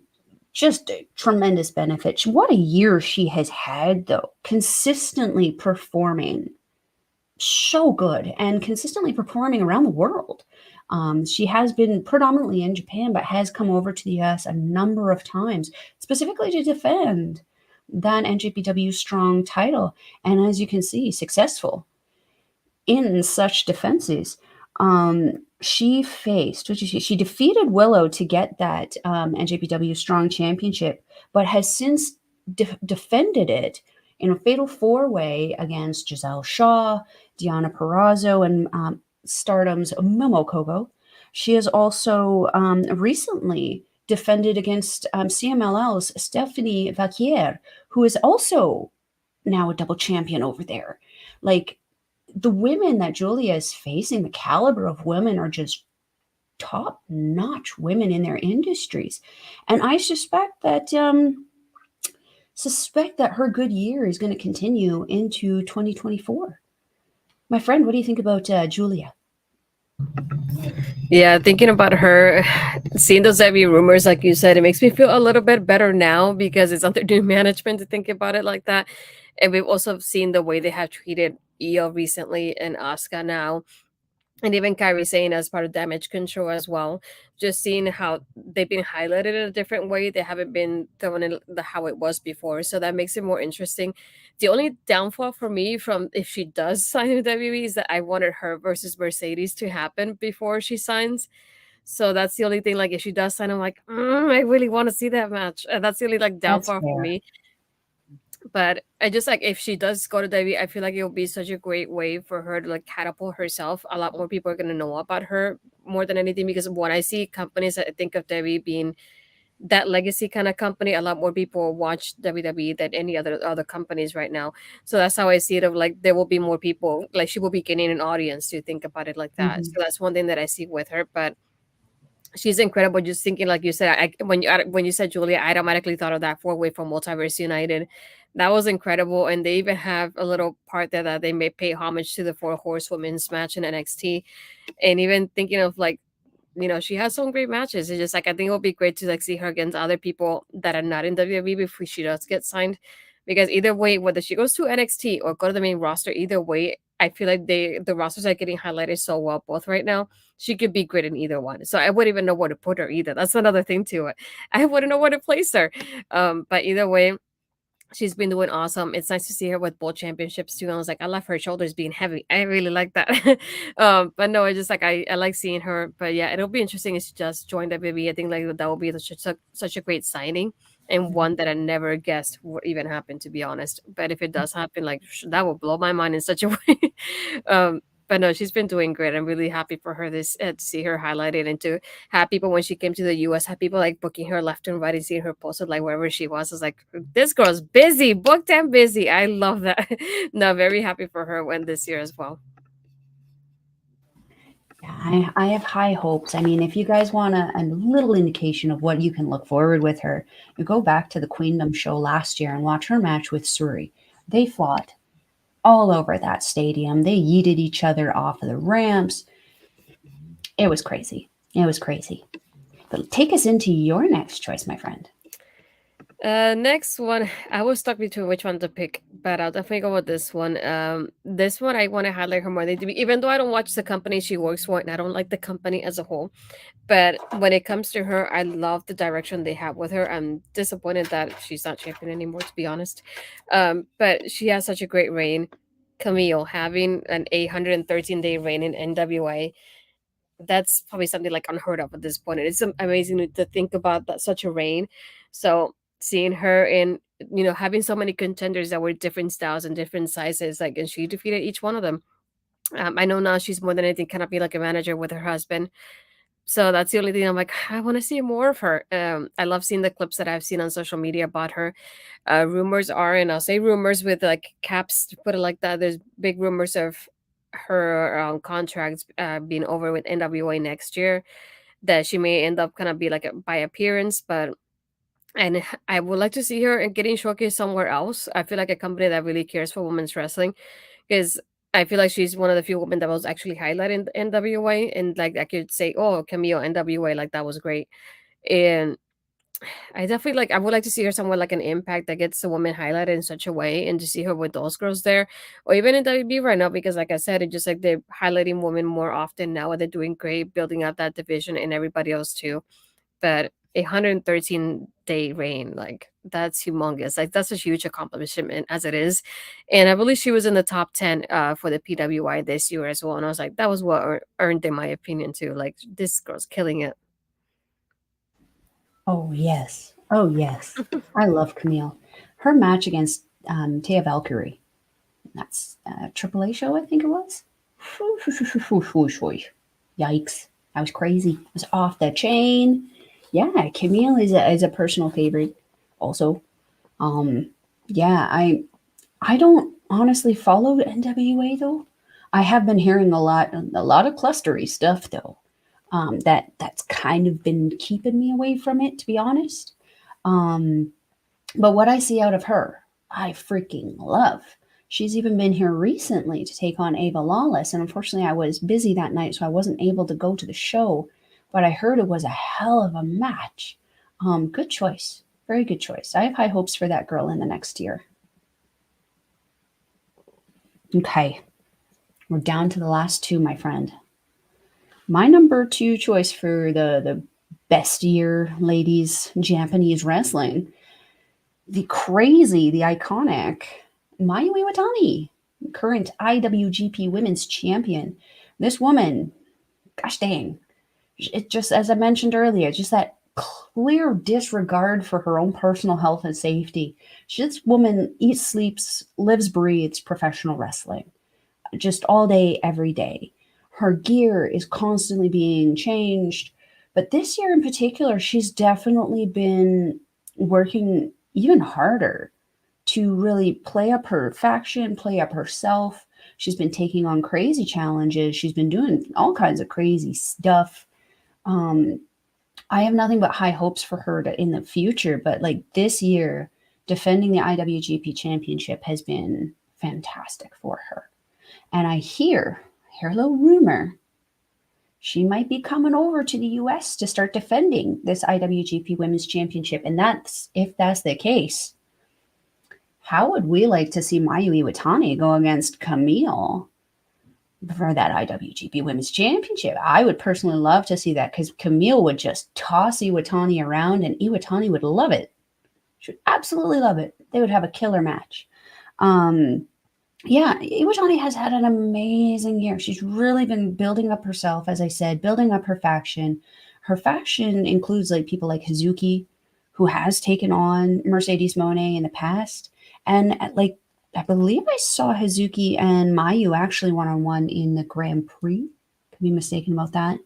just a tremendous benefit. What a year she has had, though, consistently performing so good and consistently performing around the world. She has been predominantly in Japan, but has come over to the US a number of times, specifically to defend that NJPW Strong title. And as you can see, successful in such defenses. She faced, which is she defeated Willow to get that NJPW Strong Championship, but has since defended it in a fatal four-way against Giselle Shaw, Diana Perrazzo, and Stardom's Momo Kogo. She has also recently defended against CMLL's Stephanie Vaquier, who is also now a double champion over there. Like, the women that Julia is facing, the caliber of women are just top notch women in their industries. And I suspect that her good year is going to continue into 2024. My friend, what do you think about Julia? Yeah, thinking about her, seeing those heavy rumors, like you said, it makes me feel a little bit better now because it's under new management to think about it like that. And we've also seen the way they have treated Io recently and Asuka now, and even Kyrie Sane as part of Damage Control as well. Just seeing how they've been highlighted in a different way. They haven't been thrown in how it was before. So that makes it more interesting. The only downfall for me from if she does sign with WWE is that I wanted her versus Mercedes to happen before she signs. So that's the only thing. Like if she does sign, I'm like, I really want to see that match. That's the only like That's downfall for fair. me. But I just like if she does go to WWE, I feel like it will be such a great way for her to like catapult herself. A lot more people are gonna know about her more than anything because when I see companies that I think of WWE being that legacy kind of company, a lot more people watch WWE than any other companies right now. So that's how I see it. Of like there will be more people, like she will be gaining an audience to think about it like that. So Mhm. that's one thing that I see with her. But she's incredible. Just thinking, like you said, when you said Julia, I automatically thought of that four-way from Multiverse United. That was incredible, and they even have a little part there that they may pay homage to the Four Horsewomen's match in NXT, and even thinking of like she has some great matches. It's just like I think it'll be great to like see her against other people that are not in WWE before she does get signed. Because either way, whether she goes to NXT or go to the main roster, either way, I feel like the rosters are getting highlighted so well both right now. She could be great in either one. So I wouldn't even know where to put her either. That's another thing to it. I wouldn't know where to place her. But either way, she's been doing awesome. It's nice to see her with both championships too. And I was like, I love her shoulders being heavy. I really like that. But no, I just like I like seeing her. But yeah, it'll be interesting if she just joined WWE. I think like that will be such a great signing and one that I never guessed would even happen, to be honest. But if it does happen, like that will blow my mind in such a way. But no, she's been doing great. I'm really happy for her to see her highlighted and to have people when she came to the US, have people like booking her left and right and seeing her posted like wherever she was. I was like, this girl's busy, booked and busy. I love that. No, very happy for her when this year as well. Yeah, I have high hopes. I mean, if you guys want a little indication of what you can look forward with her, you go back to the Queendom show last year and watch her match with Suri. They fought all over that stadium. They yeeted each other off of the ramps. It was crazy. It was crazy. But take us into your next choice, my friend. Next one, I was stuck between which one to pick, but I'll definitely go with this one. This one I want to highlight her more than TV, even though I don't watch the company she works for, and I don't like the company as a whole. But when it comes to her, I love the direction they have with her. I'm disappointed that she's not champion anymore, to be honest. But she has such a great reign. Camille having an 813-day reign in NWA, that's probably something like unheard of at this point. And it's amazing to think about that such a reign. So seeing her in, having so many contenders that were different styles and different sizes, like, and she defeated each one of them. I know now she's more than anything kind of be like a manager with her husband, so that's the only thing I'm like, I want to see more of her. I love seeing the clips that I've seen on social media about her. Rumors are, and I'll say rumors with like caps to put it like that. There's big rumors of her contracts being over with NWA next year. That she may end up kind of be like a, by appearance, but and I would like to see her and getting showcased somewhere else. I feel like a company that really cares for women's wrestling, because I feel like she's one of the few women that was actually highlighted in the NWA, and like I could say, oh, Camille NWA, like that was great. And I definitely like I would like to see her somewhere like an Impact that gets the woman highlighted in such a way, and to see her with those girls there, or even in WB right now, because like I said, it just like they're highlighting women more often now, and they're doing great building out that division and everybody else too. But 113-day reign, like that's humongous. Like that's a huge accomplishment as it is. And I believe she was in the top 10 for the PWI this year as well. And I was like, that was what earned in my opinion too. Like this girl's killing it. Oh yes. Oh yes. I love Camille. Her match against Taya Valkyrie. That's a AAA show, I think it was. Yikes. That was crazy. It was off the chain. Yeah, Camille is a personal favorite also. Um yeah, I don't honestly follow NWA though. I have been hearing a lot of clustery stuff though. That's kind of been keeping me away from it, to be honest. Um, but what I see out of her, I freaking love. She's even been here recently to take on Ava Lawless, and unfortunately, I was busy that night, so I wasn't able to go to the show. But I heard it was a hell of a match. Good choice, very good choice. I have high hopes for that girl in the next year. Okay, we're down to the last two, my friend. My number two choice for the best year ladies Japanese wrestling, the crazy, the iconic Mayumi Watani, current IWGP Women's Champion. This woman, gosh dang, it just, as I mentioned earlier, just that clear disregard for her own personal health and safety. This woman eats, sleeps, lives, breathes professional wrestling just all day, every day. Her gear is constantly being changed. But this year in particular, she's definitely been working even harder to really play up her faction, play up herself. She's been taking on crazy challenges. She's been doing all kinds of crazy stuff. Um, I have nothing but high hopes for her in the future. But like this year, defending the IWGP Championship has been fantastic for her. And I hear a little rumor, she might be coming over to the US to start defending this IWGP Women's Championship. And that's, if that's the case, how would we like to see Mayu Iwatani go against Camille for that IWGP Women's Championship? I would personally love to see that, because Camille would just toss Iwatani around and Iwatani would love it. She would absolutely love it. They would have a killer match. Yeah, Iwatani has had an amazing year. She's really been building up herself, as I said, building up her faction. Her faction includes like people like Hazuki, who has taken on Mercedes Monet in the past. And like, I believe I saw Hazuki and Mayu actually one on one in the Grand Prix. Could be mistaken about that.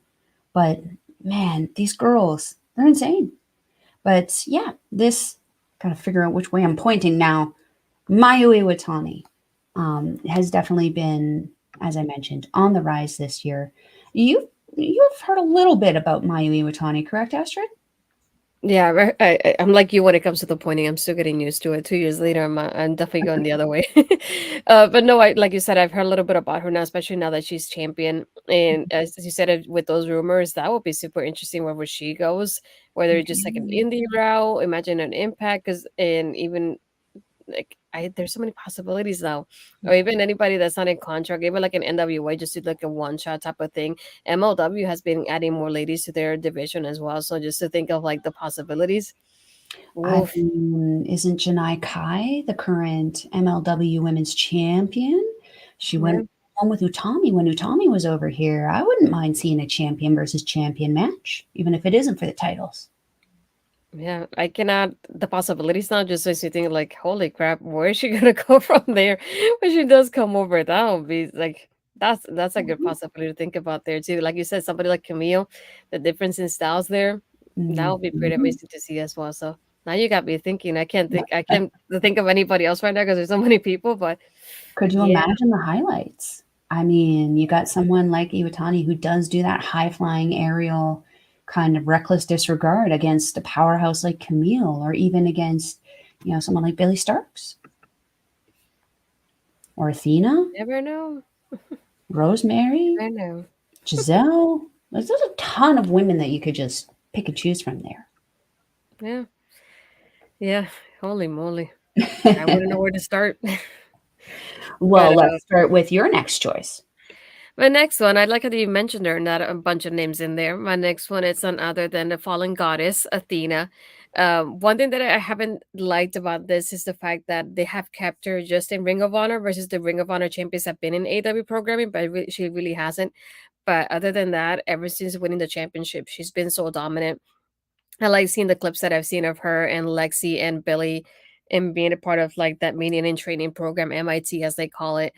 But man, these girls, they're insane. But yeah, this, gotta figure out which way I'm pointing now. Mayu Iwatani has definitely been, as I mentioned, on the rise this year. You've heard a little bit about Mayu Iwatani, correct, Astrid? Yeah, I'm like you when it comes to the pointing. I'm still getting used to it. 2 years later, I'm definitely going the other way. But no, I like you said, I've heard a little bit about her now, especially now that she's champion. And as you said, with those rumors, that would be super interesting wherever she goes, whether it's just like an Mhm. indie route, imagine an impact, because and even like there's so many possibilities now, or even anybody that's not in contract, even like an NWA, just do like a one shot type of thing. MLW has been adding more ladies to their division as well, so just to think of like the possibilities. I Oof. mean, isn't Janai Kai the current MLW Women's Champion? She Yeah, went home with Utami when Utami was over here. I wouldn't mind seeing a champion versus champion match, even if it isn't for the titles. yeah, I cannot the possibilities now just makes me think like, holy crap, where is she gonna go from there when she does come over? That would be like that's a good Mhm. possibility to think about there too. Like you said, somebody like Camille, the difference in styles there, that would be pretty Mhm. amazing to see as well. So now you got me thinking. I can't think of anybody else right now because there's so many people. But Could you yeah, imagine the highlights? I mean, you got someone like Iwatani who does do that high flying aerial kind of reckless disregard against a powerhouse like Camille or even against, someone like Billy Starks or Athena, never know. Rosemary, I know. Giselle. There's a ton of women that you could just pick and choose from Yeah, yeah. Holy moly, I there. wouldn't know where to start. But Well, let's start with your next choice. my next one, I like how you mentioned there, not a bunch of names in there. My next one is none other than the fallen goddess, Athena. One thing that I haven't liked about this is the fact that they have kept her just in Ring of Honor versus the Ring of Honor champions have been in AW programming, but she really hasn't. But other than that, ever since winning the championship, she's been so dominant. I like seeing the clips that I've seen of her and Lexi and Billy and being a part of like that meeting and training program, MIT as they call it,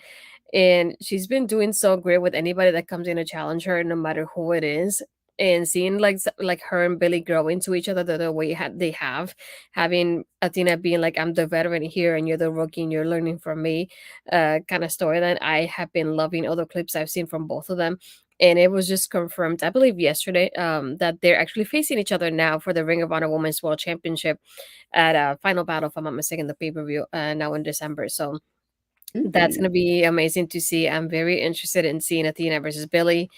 and she's been doing so great with anybody that comes in to challenge her, no matter who it is. And seeing like like her and Billy grow into each other the way they have, having Athena being like, "I'm the veteran here, and you're the rookie, and you're learning from me," kind of storyline. I have been loving all the clips I've seen from both of them, and it was just confirmed, I believe, yesterday, that they're actually facing each other now for the Ring of Honor Women's World Championship at Final Battle, if I'm not mistaken, the pay per view now in December. So that's Mm. gonna be amazing to see. I'm very interested in seeing Athena versus Billy.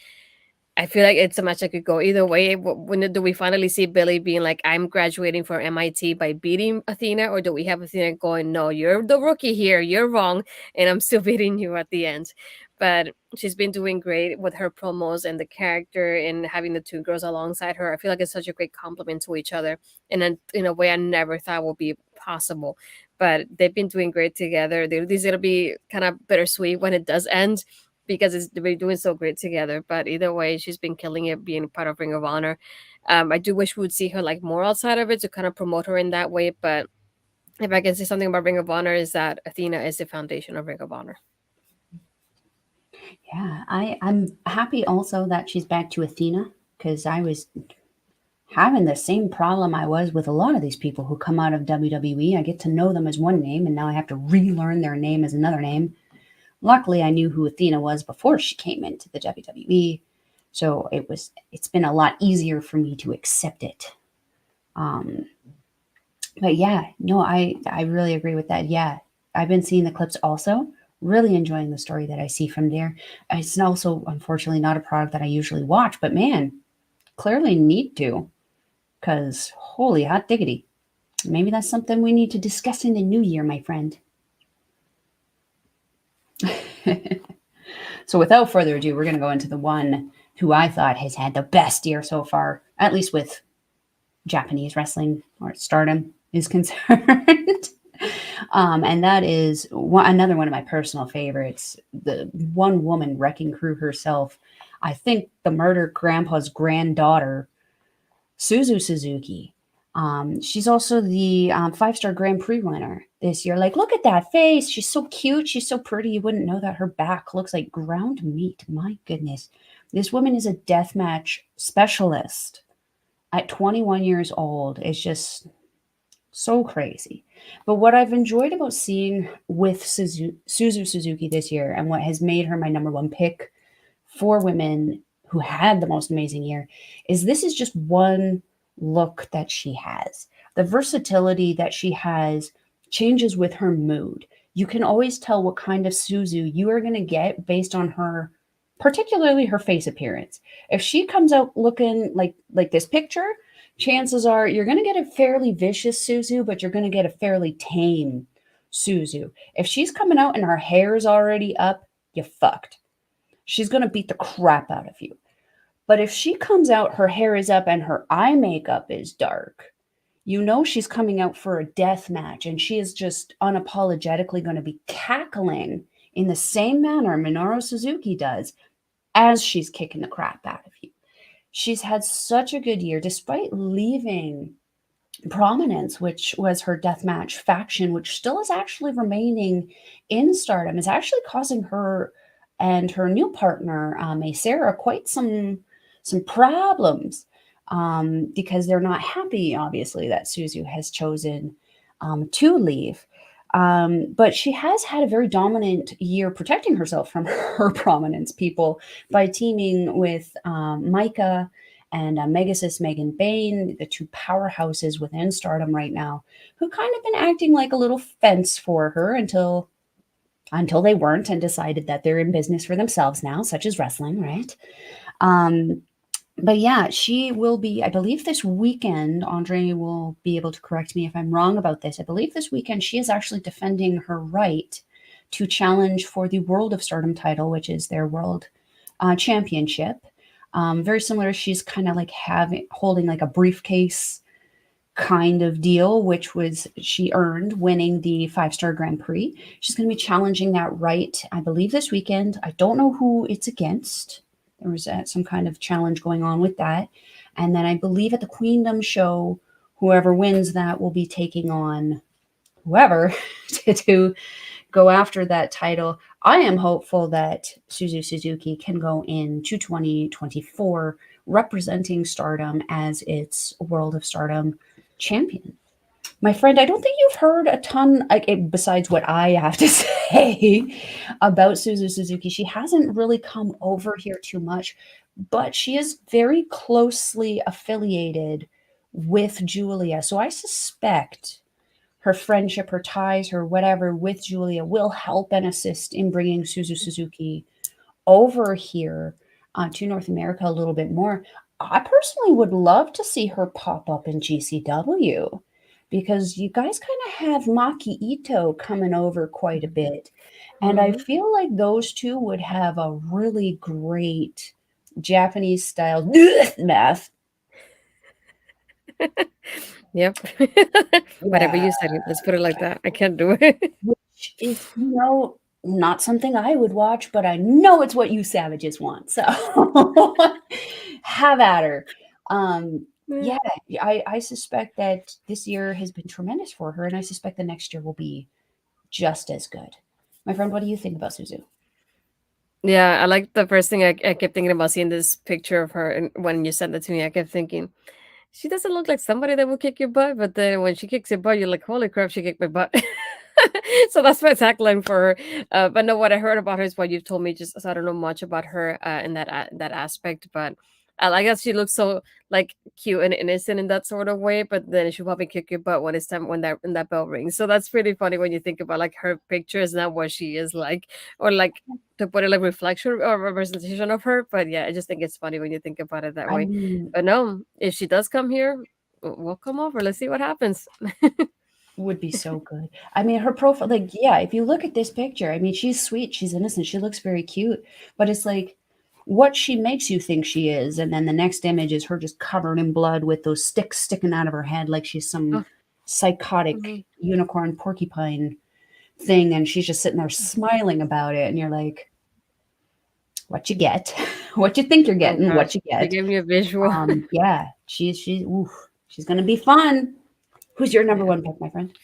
I feel like it's a match that could go either way. When do we finally see Billy being like, "I'm graduating from MIT by beating Athena," or do we have Athena going, "No, you're the rookie here. You're wrong, and I'm still beating you at the end." But she's been doing great with her promos and the character and having the two girls alongside her. I feel like it's such a great compliment to each other, and in a way I never thought would be possible. But they've been doing great together. This is gonna be kind of bittersweet when it does end because they're doing so great together. But either way, she's been killing it being part of Ring of Honor. I do wish we would see her like more outside of it to kind of promote her in that way. But if I can say something about Ring of Honor, is that Athena is the foundation of Ring of Honor. Yeah, I'm happy also that she's back to Athena because I was having the same problem I was with a lot of these people who come out of WWE. I get to know them as one name, and now I have to relearn their name as another name. Luckily, I knew who Athena was before she came into the WWE, so it's been a lot easier for me to accept it. Um, but yeah, no, I really agree with that. Yeah, I've been seeing the clips also. Really enjoying the story that I see from there. It's also unfortunately not a product that I usually watch, but man, clearly need to because holy hot diggity. Maybe that's something we need to discuss in the new year, my friend. So, without further ado, we're going to go into the one who I thought has had the best year so far, at least with Japanese wrestling or stardom is concerned. And that is another one of my personal favorites, the one woman wrecking crew herself. I think the murder grandpa's granddaughter, Suzu Suzuki. She's also the five-star Grand Prix winner this year. Like, look at that face. She's so cute. She's so pretty. You wouldn't know that her back looks like ground meat. My goodness. This woman is a deathmatch specialist at 21 years old. It's just so crazy. But what I've enjoyed about seeing with Suzu Suzuki this year and what has made her my number one pick for women who had the most amazing year is this is just one look that she has. The versatility that she has changes with her mood. You can always tell what kind of Suzu you are going to get based on her, particularly her face appearance. If she comes out looking like this picture, chances are you're going to get a fairly vicious Suzu, but you're going to get a fairly tame Suzu. If she's coming out and her hair's already up, you fucked. She's going to beat the crap out of you. But if she comes out, her hair is up and her eye makeup is dark, you know she's coming out for a death match and she is just unapologetically going to be cackling in the same manner Minoru Suzuki does as she's kicking the crap out of you. She's had such a good year despite leaving Prominence, which was her deathmatch faction, which still is actually remaining in Stardom, is actually causing her and her new partner, Sarah, quite some problems because they're not happy, obviously, that Suzu has chosen to leave. But she has had a very dominant year protecting herself from her prominence people by teaming with Micah and Megasis Megan Bain, the two powerhouses within Stardom right now, who kind of been acting like a little fence for her until they weren't and decided that they're in business for themselves now, such as wrestling, right? Um, but yeah, she will be, I believe this weekend, Andre will be able to correct me if I'm wrong about this. I believe this weekend she is actually defending her right to challenge for the World of Stardom title, which is their world championship. Very similar. She's kind of like holding like a briefcase kind of deal, which was she earned winning the 5-star Grand Prix. She's going to be challenging that right, I believe, this weekend. I don't know who it's against. There was some kind of challenge going on with that. And then I believe at the Queendom show, whoever wins that will be taking on whoever to go after that title. I am hopeful that Suzu Suzuki can go into 2024 representing Stardom as its World of Stardom champion. My friend, I don't think you've heard a ton, besides what I have to say about Suzu Suzuki. She hasn't really come over here too much, but she is very closely affiliated with Julia. So I suspect her friendship, her ties, her whatever with Julia will help and assist in bringing Suzu Suzuki over here to North America a little bit more. I personally would love to see her pop up in GCW because you guys kind of have Maki Ito coming over quite a bit. And I Mhm. feel like those two would have a really great Japanese style math. Yep. Whatever Yeah. you said, let's put it like that. I can't do it. Which is, not something I would watch, but I know it's what you savages want. So have at her. Yeah. Yeah, I suspect that this year has been tremendous for her, and I suspect the next year will be just as good. My friend, what do you think about Suzu? Yeah, I like the first thing I kept thinking about seeing this picture of her, and when you sent it to me, I kept thinking, she doesn't look like somebody that will kick your butt, but then when she kicks your butt, you're like, "Holy crap, she kicked my butt." So that's my tagline for her. But no, what I heard about her is what you've told me. Just so I don't know much about her in that aspect, but I guess she looks so like cute and innocent in that sort of way. But then she'll probably kick your butt when it's time when that bell rings. So that's pretty funny when you think about like her picture is not what she is like, or like to put it like reflection or representation of her. But yeah, I just think it's funny when you think about it that I way. mean, But no, if she does come here, we'll come over. Let's see what happens. would be so good. I mean, her profile, like, yeah, if you look at this picture, I mean, she's sweet, she's innocent, she looks very cute, but it's like what she makes you think she is, and then the next image is her just covered in blood with those sticks sticking out of her head like she's some Oh, psychotic mhm. unicorn porcupine thing, and she's just sitting there smiling about it, and you're like, what you get, what you think you're Oh getting, gosh, what you you get. gave me a visual. Yeah, oof, she's gonna be fun. Who's your number Yeah. one pick, my friend?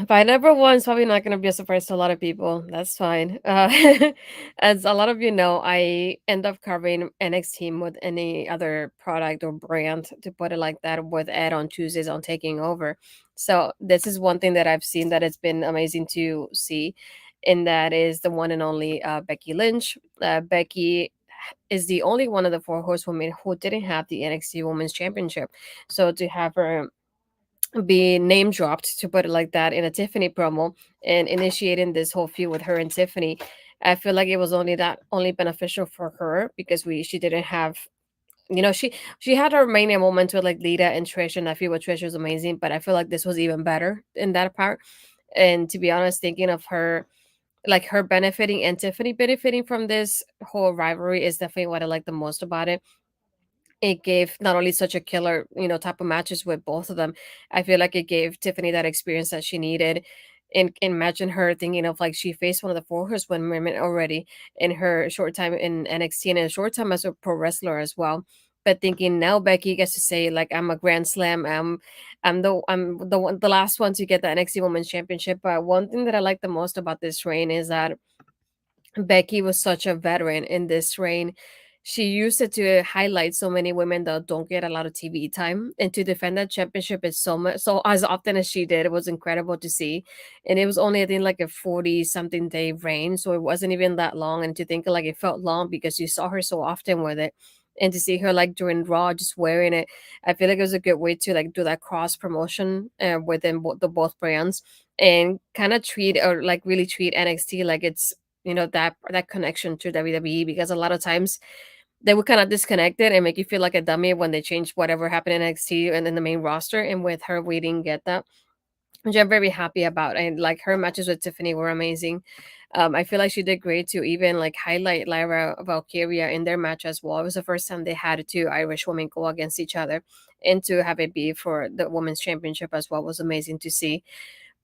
By number one, it's probably not going to be a surprise to a lot of people. That's fine. As a lot of you know, I end up covering NXT more than any other product or brand, to put it like that, with Ed on Tuesdays on Taking Over. So this is one thing that I've seen that it's been amazing to see, and that is the one and only Becky Lynch. Becky is the only one of the four horsewomen who didn't have the NXT Women's Championship. So to have her be name dropped, to put it like that, in a Tiffany promo and initiating this whole feud with her and Tiffany, I feel like it was only beneficial for her because we she didn't have, she had her mania moment with like Lita and Trish, and I feel what Trish was amazing, but I feel like this was even better in that part. And to be honest, thinking of her, like her benefiting and Tiffany benefiting from this whole rivalry, is definitely what I like the most about it. It gave not only such a killer, type of matches with both of them. I feel like it gave Tiffany that experience that she needed. And imagine her thinking of, like, she faced one of the four horsewomen already in her short time in NXT and a short time as a pro wrestler as well. But thinking now Becky gets to say, like, I'm a Grand Slam. I'm the last one to get the NXT Women's Championship. But one thing that I like the most about this reign is that Becky was such a veteran in this reign. She used it to highlight so many women that don't get a lot of TV time, and to defend that championship is so much, so as often as she did, it was incredible to see. And it was only, I think, like a 40 something day reign, so it wasn't even that long. And to think like it felt long because you saw her so often with it, and to see her like during Raw just wearing it, I feel like it was a good way to like do that cross promotion within both brands, and kind of treat, or like really treat NXT like it's, that connection to WWE, because a lot of times they would kind of disconnect it and make you feel like a dummy when they change whatever happened in NXT and in the main roster. And with her, we didn't get that, which I'm very happy about. And like her matches with Tiffany were amazing. I feel like she did great to even like highlight Lyra Valkyria in their match as well. It was the first time they had two Irish women go against each other, and to have it be for the women's championship as well was amazing to see.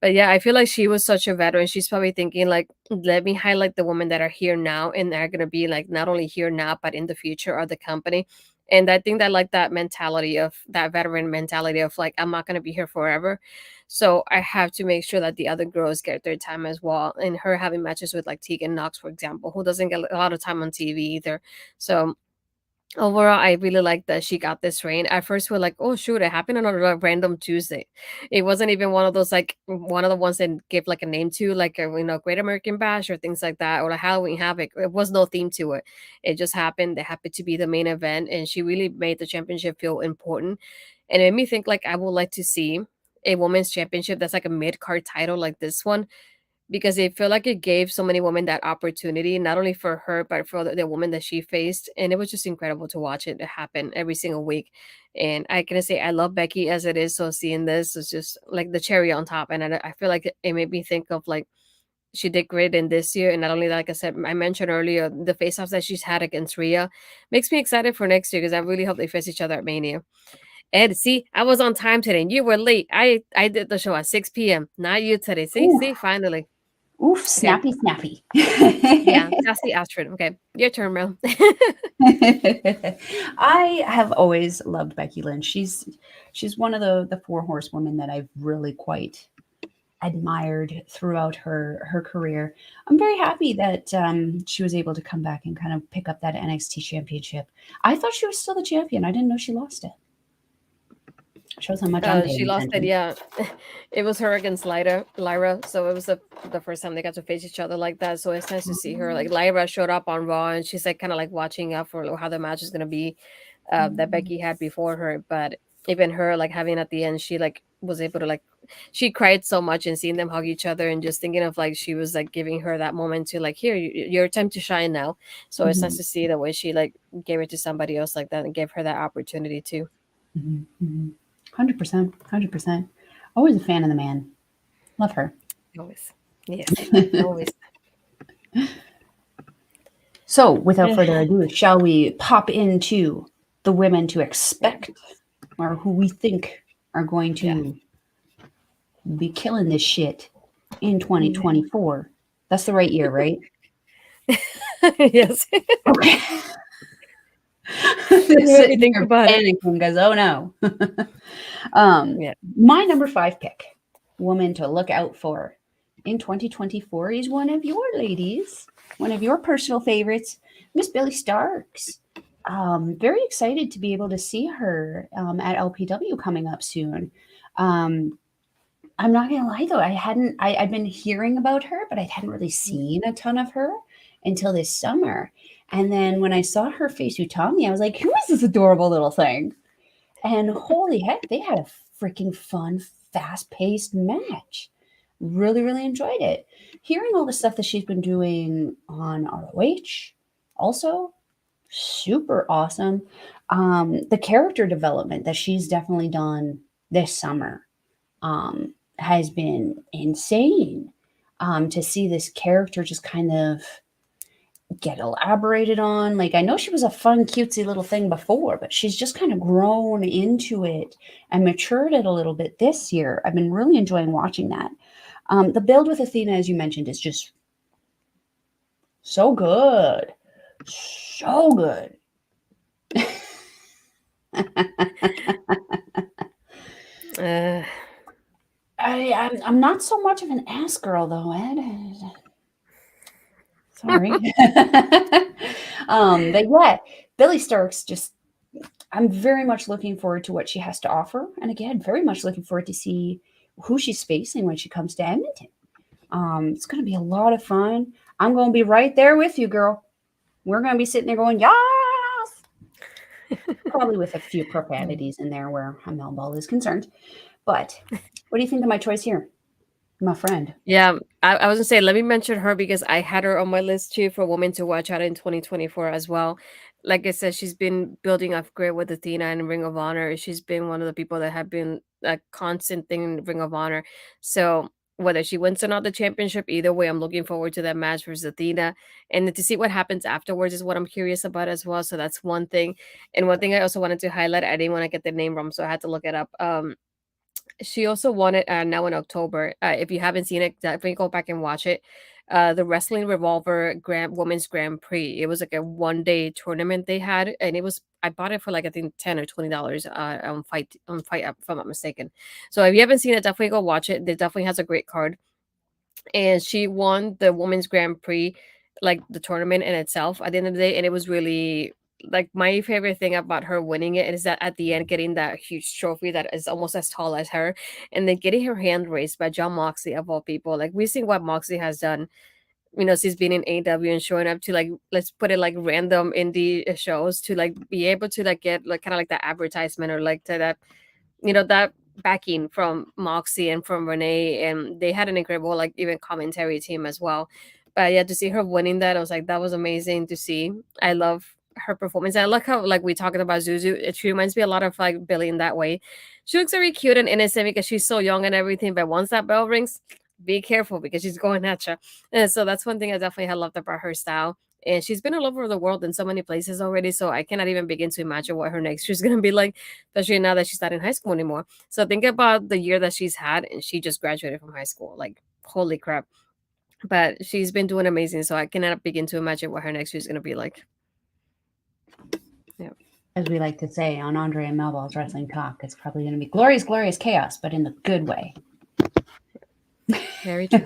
But yeah, I feel like she was such a veteran. She's probably thinking like, let me highlight the women that are here now and are gonna be like not only here now but in the future of the company. And I think that like that mentality of that veteran mentality of like, I'm not gonna be here forever. So I have to make sure that the other girls get their time as well. And her having matches with like Tegan Knox, for example, who doesn't get a lot of time on TV either. So overall, I really like that she got this rain. At first, we're like, "Oh shoot, it happened on a random Tuesday." It wasn't even one of those like one of the ones that give like a name to, like a, Great American Bash or things like that, or like Halloween Havoc. It was no theme to it. It just happened. It happened to be the main event, and she really made the championship feel important. And it made me think like I would like to see a women's championship that's like a mid card title like this one, because I feel like it gave so many women that opportunity, not only for her, but for the woman that she faced. And it was just incredible to watch it happen every single week. And I can say I love Becky as it is. So seeing this is just like the cherry on top. And I feel like it made me think of like, she did great in this year. And not only that, like I said, I mentioned earlier, the face offs that she's had against Rhea makes me excited for next year, because I really hope they face each other at Mania. Ed, see, I was on time today and you were late. I did the show at 6 p.m. Not you today. Ooh, See, finally. oof, Okay. snappy, snappy. Yeah, sassy Astrid. Okay, your turn, Mel. I have always loved Becky Lynch. She's one of the four horsewomen that I've really quite admired throughout her career. I'm very happy that she was able to come back and kind of pick up that NXT championship. I thought she was still the champion. I didn't know she lost it. Shows how much I'm She paying lost it. attention. Yeah, it was her against Lyra. So it was the first time they got to face each other like that. So it's nice to see her. Like Lyra showed up on Raw, and she's like kind of like watching out for how the match is gonna be, that Becky had before her. But even her, like having at the end, she like was able to like, she cried so much and seeing them hug each other, and just thinking of like she was like giving her that moment to like, here, your time to shine now. So it's nice Mhm, to see the way she like gave it to somebody else like that and gave her that opportunity too. mhm, mhm. 100%, 100%. Always a fan of the man. Love her. Always, yes, always. So, without further ado, shall we pop into the women to expect, or who we think are going Yeah. to be killing this shit in Yeah. 2024? That's the right year, right? Yes. Okay. You made me Sitting think here about it. panicking because, oh no. um, Yeah. my number five pick, woman to look out for in 2024, is one of your ladies, one of your personal favorites, Miss Billy Starks. Very excited to be able to see her at LPW coming up soon. Um, I'm not gonna lie though, I'd been hearing about her, but I hadn't really seen a ton of her. until this summer. And then when I saw her face Utami, I was like, who is this adorable little thing? And holy heck, they had a freaking fun, fast paced match. Really, really enjoyed it. Hearing all the stuff that she's been doing on ROH, also super awesome. The character development that she's definitely done this summer has been insane. To see this character just kind of get elaborated on. Like, I know she was a fun, cutesy little thing before, but she's just kind of grown into it and matured it a little bit this year. I've been really enjoying watching that. The build with Athena, as you mentioned, is just so good. So good. Uh, I'm not so much of an ass girl though, Ed. Sorry. But yeah, Billy Starks just I'm very much looking forward to what she has to offer. And again, very much looking forward to see who she's facing when she comes to Edmonton. It's gonna be a lot of fun. I'm gonna be right there with you, girl. We're gonna be sitting there going, yes. Probably with a few profanities in there where a Melball is concerned. But what do you think of my choice here, my friend? yeah, I was gonna say, let me mention her because I had her on my list too for women to watch out in 2024 as well. Like I said, she's been building up great with Athena and Ring of Honor. She's been one of the people that have been a constant thing in Ring of Honor. So whether she wins or not the championship, either way, I'm looking forward to that match versus Athena. And then to see what happens afterwards is what I'm curious about as well. So that's one thing. And one thing I also wanted to highlight, I didn't want to get the name wrong, so I had to look it up. She also won it now in October. If you haven't seen it, definitely go back and watch it. The Wrestling Revolver Women's Grand Prix. It was like a 1 day tournament they had, and it was I bought it for like I think $10 or $20 on Fight App, if I'm not mistaken. So if you haven't seen it, definitely go watch it. It definitely has a great card, and she won the Women's Grand Prix, like the tournament in itself at the end of the day, and it was really like my favorite thing about her winning it is that at the end getting that huge trophy that is almost as tall as her, and then getting her hand raised by John Moxley of all people. Like we've seen what Moxley has done, since being in AW and showing up to like let's put it like random indie shows to like be able to like get like kind of like that advertisement or like to that that backing from Moxie and from Renee, and they had an incredible like even commentary team as well. But yeah, to see her winning that, I was like, that was amazing to see. I love her performance. I like how like we talking about Zuzu. She reminds me a lot of like Billy in that way. She looks very cute and innocent because she's so young and everything. But once that bell rings, be careful because she's going at you. And so that's one thing I definitely have loved about her style. And she's been all over the world in so many places already. So I cannot even begin to imagine what her next year's gonna be like, especially now that she's not in high school anymore. So think about the year that she's had, and she just graduated from high school. Like, holy crap. But she's been doing amazing. So I cannot begin to imagine what her next year's gonna be like. Yeah. As we like to say on Andre and Melball's Wrestling Talk, it's probably going to be glorious, glorious chaos, but in the good way. Very true.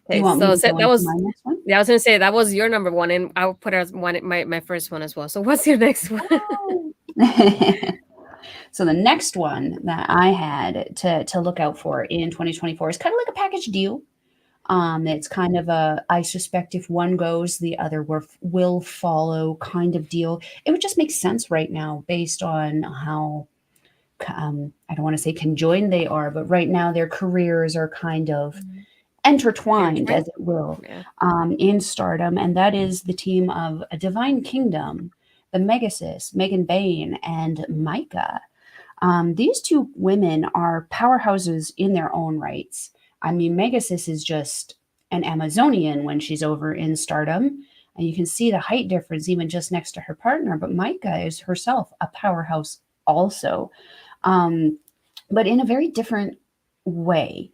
You Okay, want me so to go that into was my next one? yeah, I was gonna say that was your number one, and I'll put it as my first one as well. So what's your next one? Oh. So the next one that I had to look out for in 2024 is kind of like a package deal. It's kind of a I suspect if one goes, the other will follow kind of deal. It would just make sense right now based on how I don't want to say conjoined they are, but right now their careers are kind of intertwined, Intertwined? as it will, Yeah. in Stardom, and that is the team of a Divine Kingdom, the Megasis, Megan Bain, and Micah. These two women are powerhouses in their own rights. I mean, Megasis is just an Amazonian when she's over in Stardom, and you can see the height difference even just next to her partner. But Micah is herself a powerhouse also, um, but in a very different way.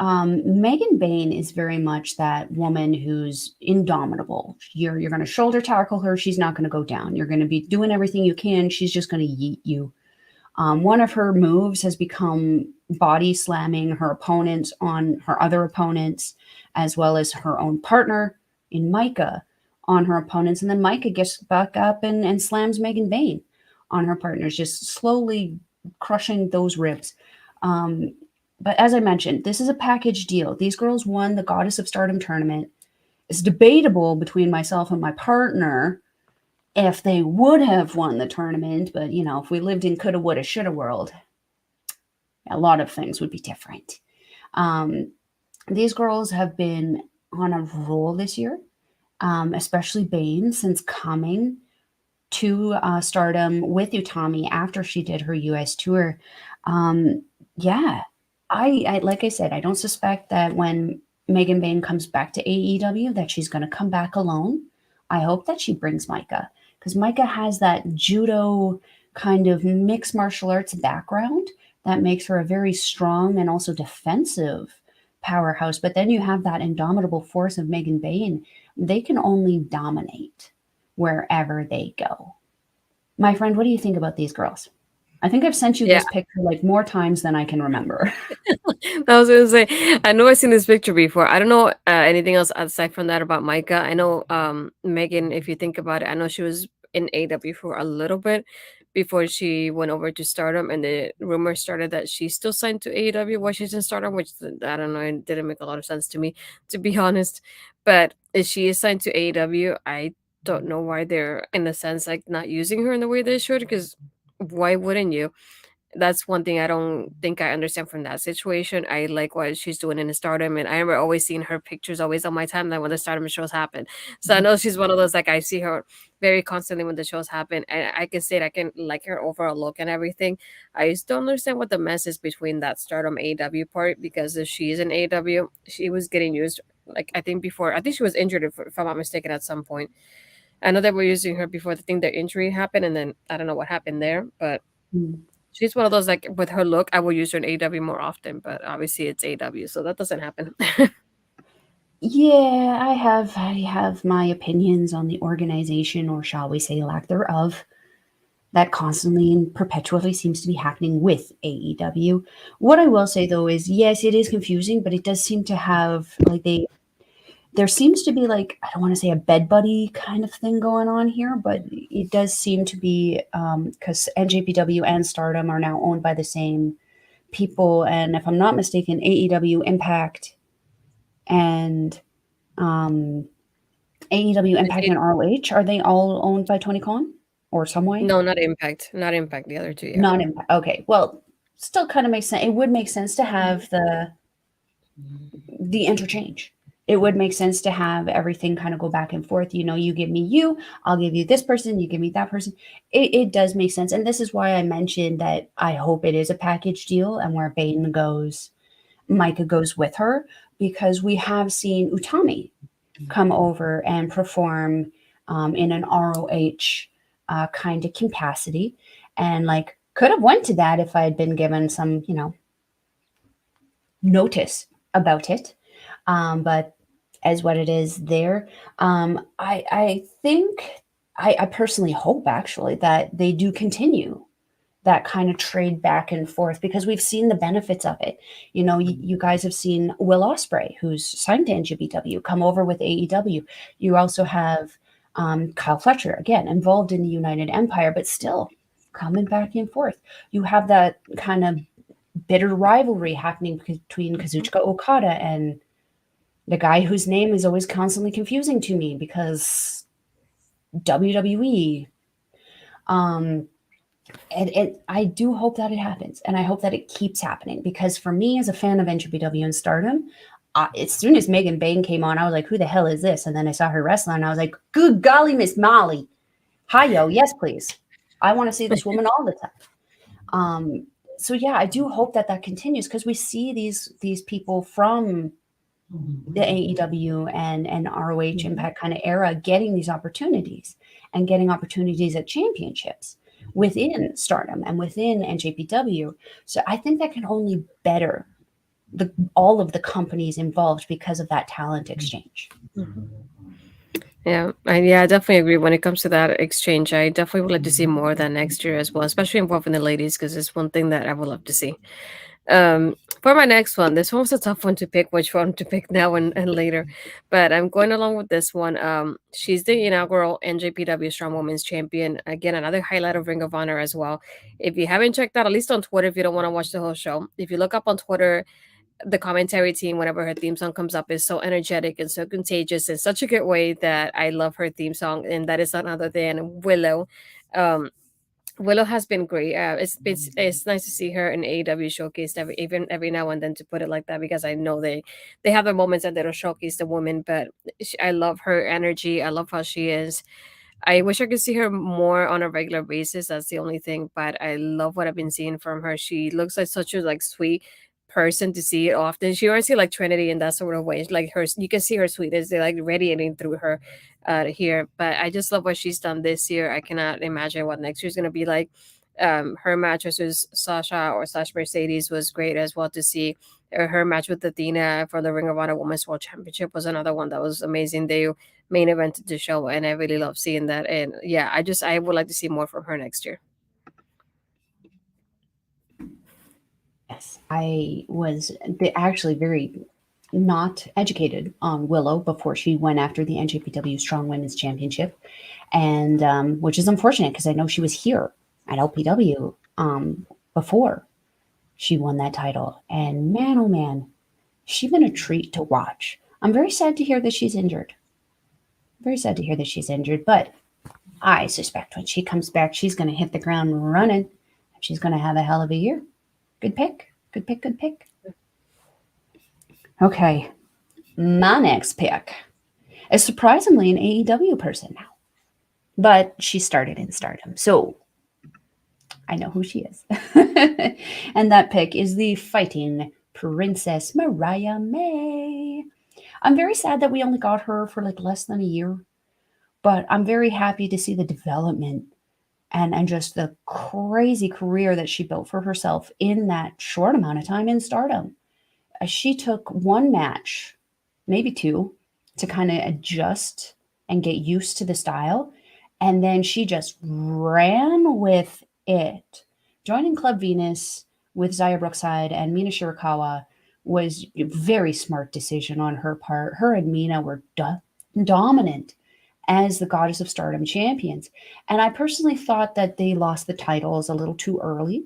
Megan Bain is very much that woman who's indomitable. You're going to shoulder tackle her; she's not going to go down. You're going to be doing everything you can; she's just going to yeet you. One of her moves has become body slamming her opponents on her other opponents, as well as her own partner in Micah on her opponents. And then Micah gets back up and slams Megan Bain on her partners, just slowly crushing those ribs. But as I mentioned, this is a package deal. These girls won the Goddess of Stardom tournament. it's debatable between myself and my partner if they would have won the tournament. But if we lived in coulda, woulda, shoulda world, a lot of things would be different. Um, these girls have been on a roll this year, especially Bane, since coming to stardom with Utami after she did her US tour. Yeah, I like I said, I don't suspect that when Megan Bain comes back to AEW that she's going to come back alone. I hope that she brings Micah because Micah has that judo kind of mixed martial arts background that makes her a very strong and also defensive powerhouse. But then you have that indomitable force of Megan Bain. They can only dominate wherever they go. My friend, what do you think about these girls? I think I've sent you Yeah, this picture like more times than I can remember. I was gonna say, I know I've seen this picture before. I don't know anything else aside from that about Micah. I know Megan, if you think about it, I know she was in AW for a little bit before she went over to Stardom, and the rumor started that she's still signed to AEW while she's in Stardom, which I don't know, it didn't make a lot of sense to me, to be honest. But if she is signed to AEW, I don't know why they're in a sense like not using her in the way they should, because why wouldn't you? That's one thing I don't think I understand from that situation. I like what she's doing in the Stardom, and I remember always seeing her pictures always on my timeline when the Stardom shows happen. So I know she's one of those like I see her very constantly when the shows happen, and I can say it, I can like her overall look and everything. I just don't understand what the mess is between that Stardom AW part, because if she's in AW, she was getting used like I think before. I think she was injured if I'm not mistaken at some point. I know they were using her before the thing their injury happened, and then I don't know what happened there, but Mm. she's one of those, like, with her look, I will use her in AW more often, but obviously it's AW, so that doesn't happen. Yeah, I have my opinions on the organization, or shall we say lack thereof, that constantly and perpetually seems to be happening with AEW. What I will say though is yes, it is confusing, but it does seem to have like they there seems to be like I don't want to say a bed buddy kind of thing going on here, but it does seem to be because NJPW and Stardom are now owned by the same people, and if I'm not mistaken, AEW Impact and um, AEW It's Impact it and ROH are they all owned by Tony Khan or some way? No, not Impact, not Impact, the other 2, yeah. Not Impact. Okay, well, still kind of makes sense. It would make sense to have the interchange. It would make sense to have everything kind of go back and forth. You give me you, I'll give you this person, you give me that person. It does make sense. And this is why I mentioned that I hope it is a package deal and where Baden goes, Micah goes with her, because we have seen Utami come over and perform in an ROH kind of capacity. And like could have went to that if I had been given some, notice about it. But as what it is there, I think I personally hope actually that they do continue that kind of trade back and forth because we've seen the benefits of it. You guys have seen Will Ospreay, who's signed to NGBW, come over with AEW. You also have Kyle Fletcher, again, involved in the United Empire, but still coming back and forth. You have that kind of bitter rivalry happening between Kazuchika Okada and the guy whose name is always constantly confusing to me because WWE. Um, and I do hope that it happens, and I hope that it keeps happening because for me, as a fan of NGPW and Stardom, as soon as Megan Bain came on, I was like, "Who the hell is this?" And then I saw her wrestling, and I was like, "Good golly, Miss Molly, hi yo, yes please, I want to see this woman all the time." Um, so yeah, I do hope that that continues because we see these people from the AEW and ROH Impact kind of era getting these opportunities and getting opportunities at championships within Stardom and within NJPW. So I think that can only better all of the companies involved because of that talent exchange. Mhm. Yeah, I definitely agree when it comes to that exchange. I definitely would like to see more of that next year as well, especially involving the ladies, because it's one thing that I would love to see. For my next one, this one was a tough one to pick, which one to pick now and later. But I'm going along with this one. She's the inaugural NJPW Strong Women's Champion. Again, another highlight of Ring of Honor as well. If you haven't checked out, at least on Twitter, if you don't want to watch the whole show, if you look up on Twitter, the commentary team, whenever her theme song comes up, is so energetic and so contagious in such a good way that I love her theme song, and that is none other than Willow. Um, Willow has been great. It's nice to see her in AEW showcased even every now and then, to put it like that, because I know they have their moments that they don't showcase the woman, but I love her energy. I love how she is. I wish I could see her more on a regular basis. That's the only thing. But I love what I've been seeing from her. She looks like such a like sweet person to see it often. She reminds me like Trinity in that sort of way. Like her, you can see her sweetness. They're like radiating through her here. But I just love what she's done this year. I cannot imagine what next year's gonna be like. Her match versus Sasha or slash Mercedes was great as well to see. Her match with Athena for the Ring of Honor Women's World Championship was another one that was amazing. They main event to the show, and I really love seeing that. And yeah, I would like to see more from her next year. Yes, I was actually very not educated on Willow before she went after the NJPW Strong Women's Championship, and which is unfortunate because I know she was here at LPW before she won that title. And man, oh man, she's been a treat to watch. I'm very sad to hear that she's injured. Very sad to hear that she's injured, but I suspect when she comes back, she's going to hit the ground running. She's going to have a hell of a year. Good pick. Good pick. Good pick. Okay. My next pick is surprisingly an AEW person now, but she started in Stardom. So I know who she is. And that pick is the Fighting Princess Mariah May. I'm very sad that we only got her for like less than a year, but I'm very happy to see the development and just the crazy career that she built for herself in that short amount of time in Stardom. She took one match, maybe two, to kind of adjust and get used to the style. And then she just ran with it. Joining Club Venus with Zaya Brookside and Mina Shirakawa was a very smart decision on her part. Her and Mina were dominant as the Goddess of Stardom champions. And I personally thought that they lost the titles a little too early.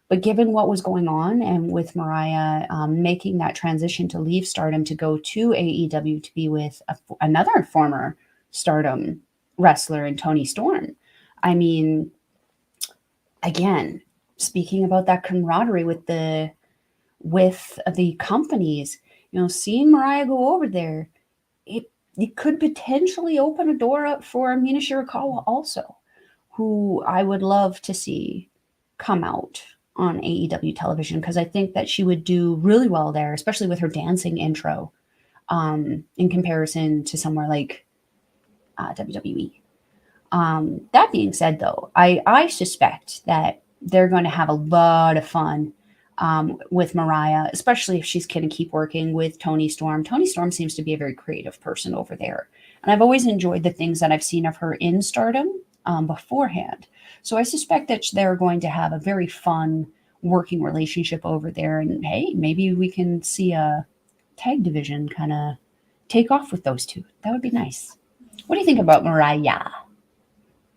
But given what was going on, and with Mariah making that transition to leave Stardom to go to AEW to be with another former Stardom wrestler in Tony Storm, I mean, again, speaking about that camaraderie with the companies, seeing Mariah go over there, it could potentially open a door up for Mina Shirakawa also, who I would love to see come out on AEW television, because I think that she would do really well there, especially with her dancing intro, in comparison to somewhere like WWE. That being said, though, I suspect that they're going to have a lot of fun with Mariah, especially if she's going to keep working with Tony Storm. Tony Storm seems to be a very creative person over there. And I've always enjoyed the things that I've seen of her in Stardom beforehand. So I suspect that they're going to have a very fun working relationship over there. And hey, maybe we can see a tag division kind of take off with those two. That would be nice. What do you think about Mariah?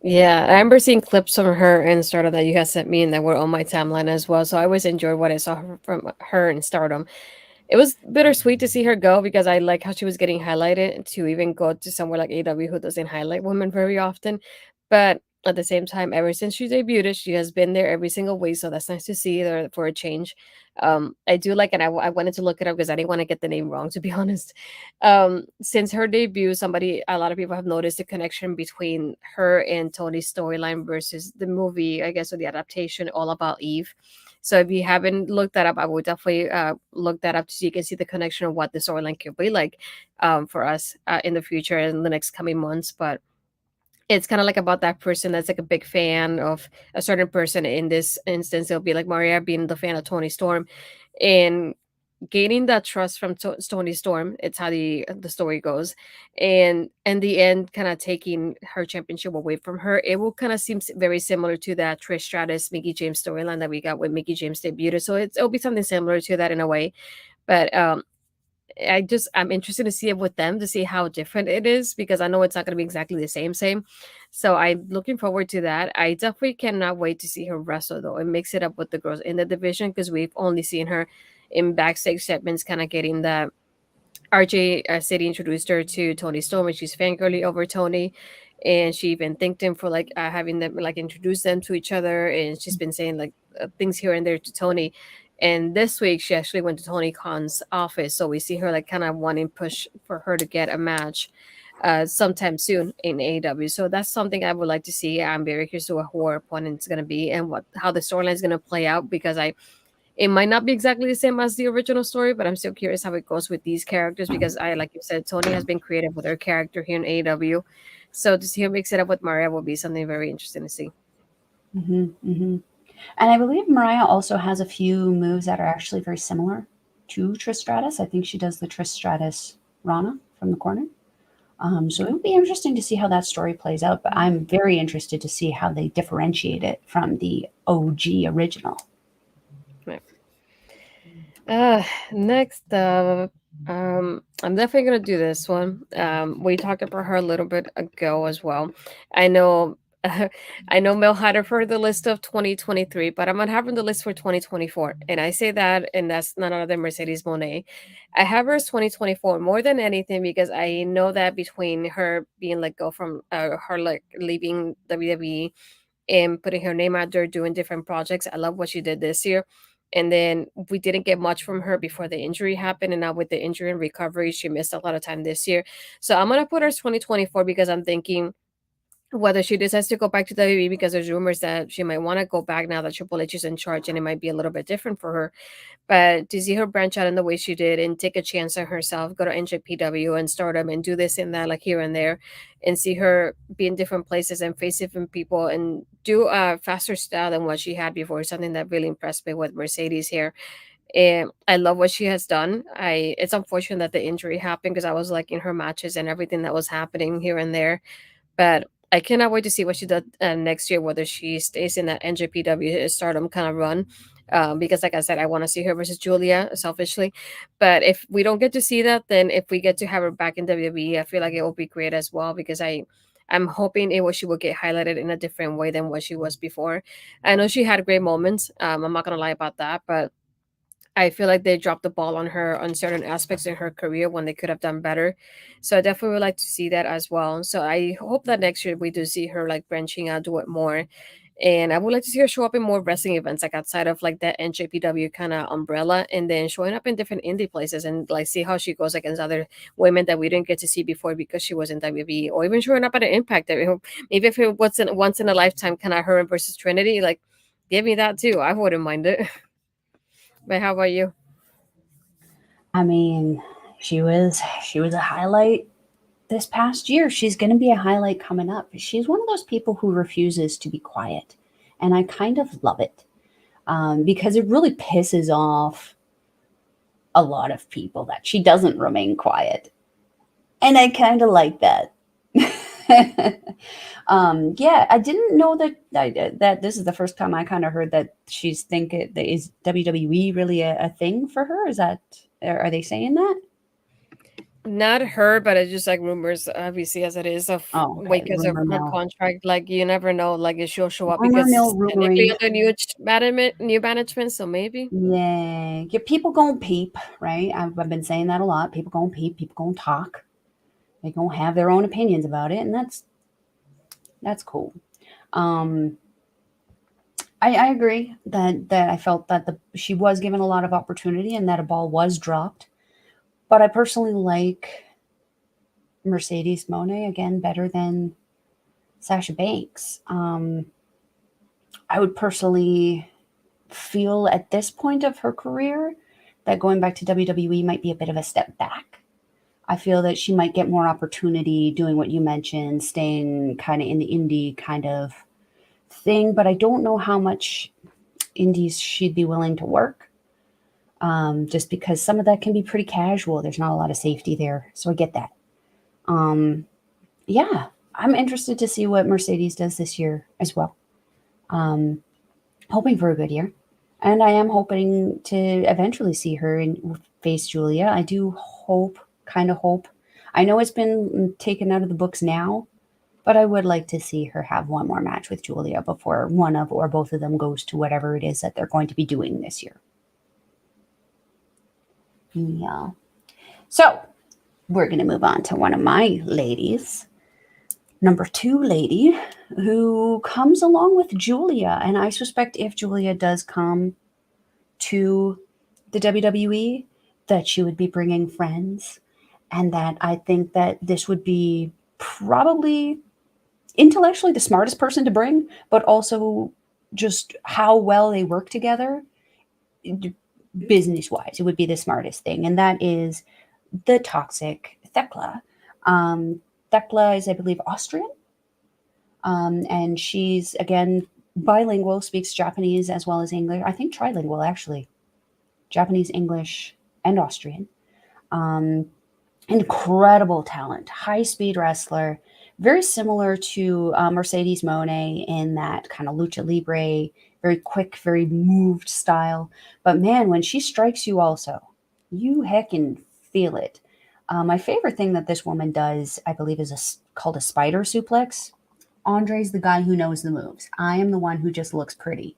Yeah, I remember seeing clips from her in Stardom that you had sent me and that were on my timeline as well. So I always enjoyed what I saw from her in Stardom. It was bittersweet to see her go, because I like how she was getting highlighted, to even go to somewhere like AW who doesn't highlight women very often. But at the same time, ever since she debuted, she has been there every single week. So that's nice to see there for a change. I do like, and I wanted to look it up because I didn't want to get the name wrong, to be honest. Since her debut, a lot of people have noticed the connection between her and Tony's storyline versus the movie, I guess, or the adaptation, All About Eve. So if you haven't looked that up, I would definitely look that up so you can see the connection of what the storyline could be like for us in the future, in the next coming months. But it's kind of like about that person that's like a big fan of a certain person. In this instance, it'll be like Maria being the fan of Tony Storm, and gaining that trust from Tony Storm. It's how the story goes, and in the end, kind of taking her championship away from her. It will kind of seem very similar to that Trish Stratus Mickey James storyline that we got when Mickey James debuted. So it'll be something similar to that in a way. But I'm interested to see it with them, to see how different it is, because I know it's not going to be exactly the same. So I'm looking forward to that. I definitely cannot wait to see her wrestle, though, and mix it up with the girls in the division, because we've only seen her in backstage segments, kind of getting the RJ City introduced her to Tony Storm, and she's fangirly over Tony. And she even thanked him for like having them like introduce them to each other. And she's been saying like things here and there to Tony. And this week she actually went to Tony Khan's office, so we see her like kind of wanting push for her to get a match sometime soon in AEW. So that's something I would like to see. I'm very curious to who her opponent's going to be and what how the storyline is going to play out, because I it might not be exactly the same as the original story, but I'm still curious how it goes with these characters, because I, like you said, Tony has been creative with her character here in AEW. So to see her mix it up with Maria will be something very interesting to see. Hmm. Hmm. And I believe Mariah also has a few moves that are actually very similar to Trish Stratus. I think she does the Trish Stratus Rana from the corner. So it would be interesting to see how that story plays out. But I'm very interested to see how they differentiate it from the OG original. Right. Next up, I'm definitely gonna do this one. We talked about her a little bit ago as well. I know, I know Mel had her for the list of 2023, but I'm gonna have her on the list for 2024. And I say that, and that's none other than Mercedes Monet. I have her as 2024 more than anything because I know that between her being let go from her like leaving WWE and putting her name out there doing different projects. I love what she did this year. And then we didn't get much from her before the injury happened. And now with the injury and recovery, she missed a lot of time this year. So I'm going to put her as 2024 because I'm thinking whether she decides to go back to WWE, because there's rumors that she might want to go back now that Triple H is in charge and it might be a little bit different for her. But to see her branch out in the way she did and take a chance on herself, go to NJPW and Stardom and do this and that, like here and there, and see her be in different places and face different people and do a faster style than what she had before is something that really impressed me with Mercedes here. And I love what she has done. It's unfortunate that the injury happened because I was liking her matches and everything that was happening here and there. But I cannot wait to see what she does next year, whether she stays in that NJPW Stardom kind of run. Because, like I said, I want to see her versus Julia selfishly. But if we don't get to see that, then if we get to have her back in WWE, I feel like it will be great as well. Because I'm hoping she will get highlighted in a different way than what she was before. I know she had great moments. I'm not gonna lie about that, but I feel like they dropped the ball on her on certain aspects in her career when they could have done better. So I definitely would like to see that as well. So I hope that next year we do see her like branching out, do it more. And I would like to see her show up in more wrestling events, like outside of like that NJPW kind of umbrella, and then showing up in different indie places and like see how she goes against other women that we didn't get to see before because she was in WWE, or even showing up at an Impact. Maybe if it was once in a lifetime, kind of her versus Trinity, like give me that too. I wouldn't mind it. But how about you? I mean, she was a highlight this past year. She's going to be a highlight coming up. She's one of those people who refuses to be quiet, and I kind of love it because it really pisses off a lot of people that she doesn't remain quiet, and I kind of like that. Yeah, I didn't know that this is the first time I kind of heard that she's that is WWE really a thing for her? Is that are they saying that? Not her, but it's just like rumors, obviously, as it is of Oh, okay. because of Rumor her mill, contract. Like you never know, like if she'll show up rumor because mill, technically rumoring. under new management. So maybe. Yeah, yeah. People gonna peep, right? I've been saying that a lot. People gonna peep. People gonna talk. They gonna have their own opinions about it, and that's cool. Um, I agree that I felt that she was given a lot of opportunity and that a ball was dropped. But I personally like Mercedes Monet again better than Sasha Banks. I would personally feel at this point of her career that going back to WWE might be a bit of a step back. I feel that she might get more opportunity doing what you mentioned, staying kind of in the indie kind of thing, but I don't know how much indies she'd be willing to work. Just because some of that can be pretty casual. There's not a lot of safety there. So I get that. Um, yeah, I'm interested to see what Mercedes does this year as well. Um, Hoping for a good year. And I am hoping to eventually see her in face Julia. I do hope, kind of hope. I know it's been taken out of the books now, but I would like to see her have one more match with Julia before one of or both of them goes to whatever it is that they're going to be doing this year. Yeah. So we're going to move on to one of my ladies, number two lady, who comes along with Julia. And I suspect if Julia does come to the WWE, that she would be bringing friends. And that I think that this would be probably intellectually the smartest person to bring, but also just how well they work together business wise. It would be the smartest thing. And that is the toxic Thekla. Thekla is, I believe, Austrian. And she's, again, bilingual, speaks Japanese as well as English. I think trilingual, actually. Japanese, English, and Austrian. Um, Incredible talent, high speed wrestler, very similar to Mercedes Moné in that kind of lucha libre, very quick, very moved style. But man, when she strikes you, also, you heckin' feel it. My favorite thing that this woman does, I believe, is called a spider suplex. Andre's the guy who knows the moves. I am the one who just looks pretty.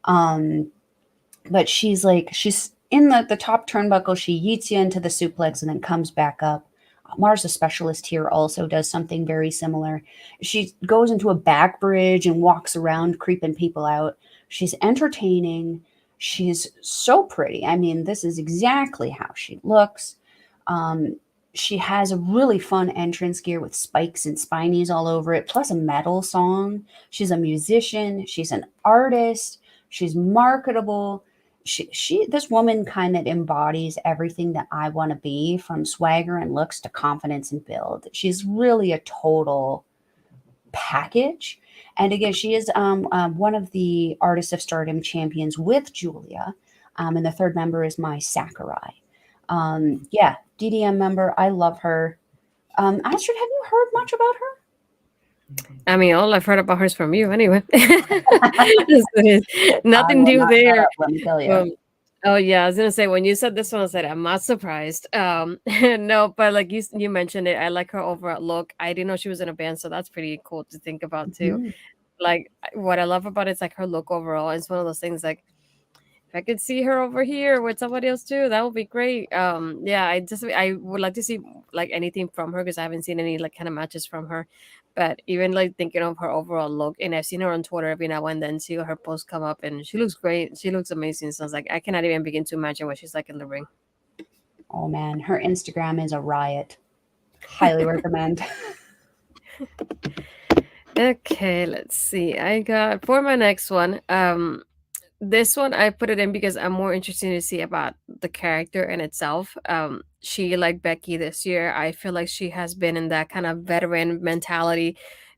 Um, but she's in the top turnbuckle. She yeets you into the suplex and then comes back up. Mars, a specialist here, also does something very similar. She goes into a back bridge and walks around, creeping people out. She's entertaining. She's so pretty. I mean, this is exactly how she looks. Um, she has a really fun entrance gear with spikes and spinies all over it, plus a metal song. She's a musician. She's an artist. She's marketable. She this woman kind of embodies everything that I want to be, from swagger and looks to confidence and build. She's really a total package. And again, she is one of the Artists of Stardom champions with Julia. And the third member is my Sakurai. Yeah, DDM member. I love her. Astrid, have you heard much about her? I mean, all I've heard about her is from you anyway. I Nothing will new not shut there. up, let me tell you. Um, oh yeah, I was gonna say when you said this one, I said I'm not surprised. No, but like you mentioned it, I like her overall look. I didn't know she was in a band, so that's pretty cool to think about too. Mhm. Like what I love about it is like her look overall. It's one of those things like if I could see her over here with somebody else too, that would be great. Yeah, I would like to see like anything from her because I haven't seen any like kind of matches from her. But even like thinking of her overall look, and I've seen her on Twitter every now and then, see her posts come up, and she looks great. She looks amazing. So I was like, I cannot even begin to imagine what she's like in the ring. Oh man, her Instagram is a riot. Highly recommend. Okay, let's see. I got for my next one. This one I put it in because I'm more interested to see about the character in itself. She like Becky this year. I feel like she has been in that kind of veteran mentality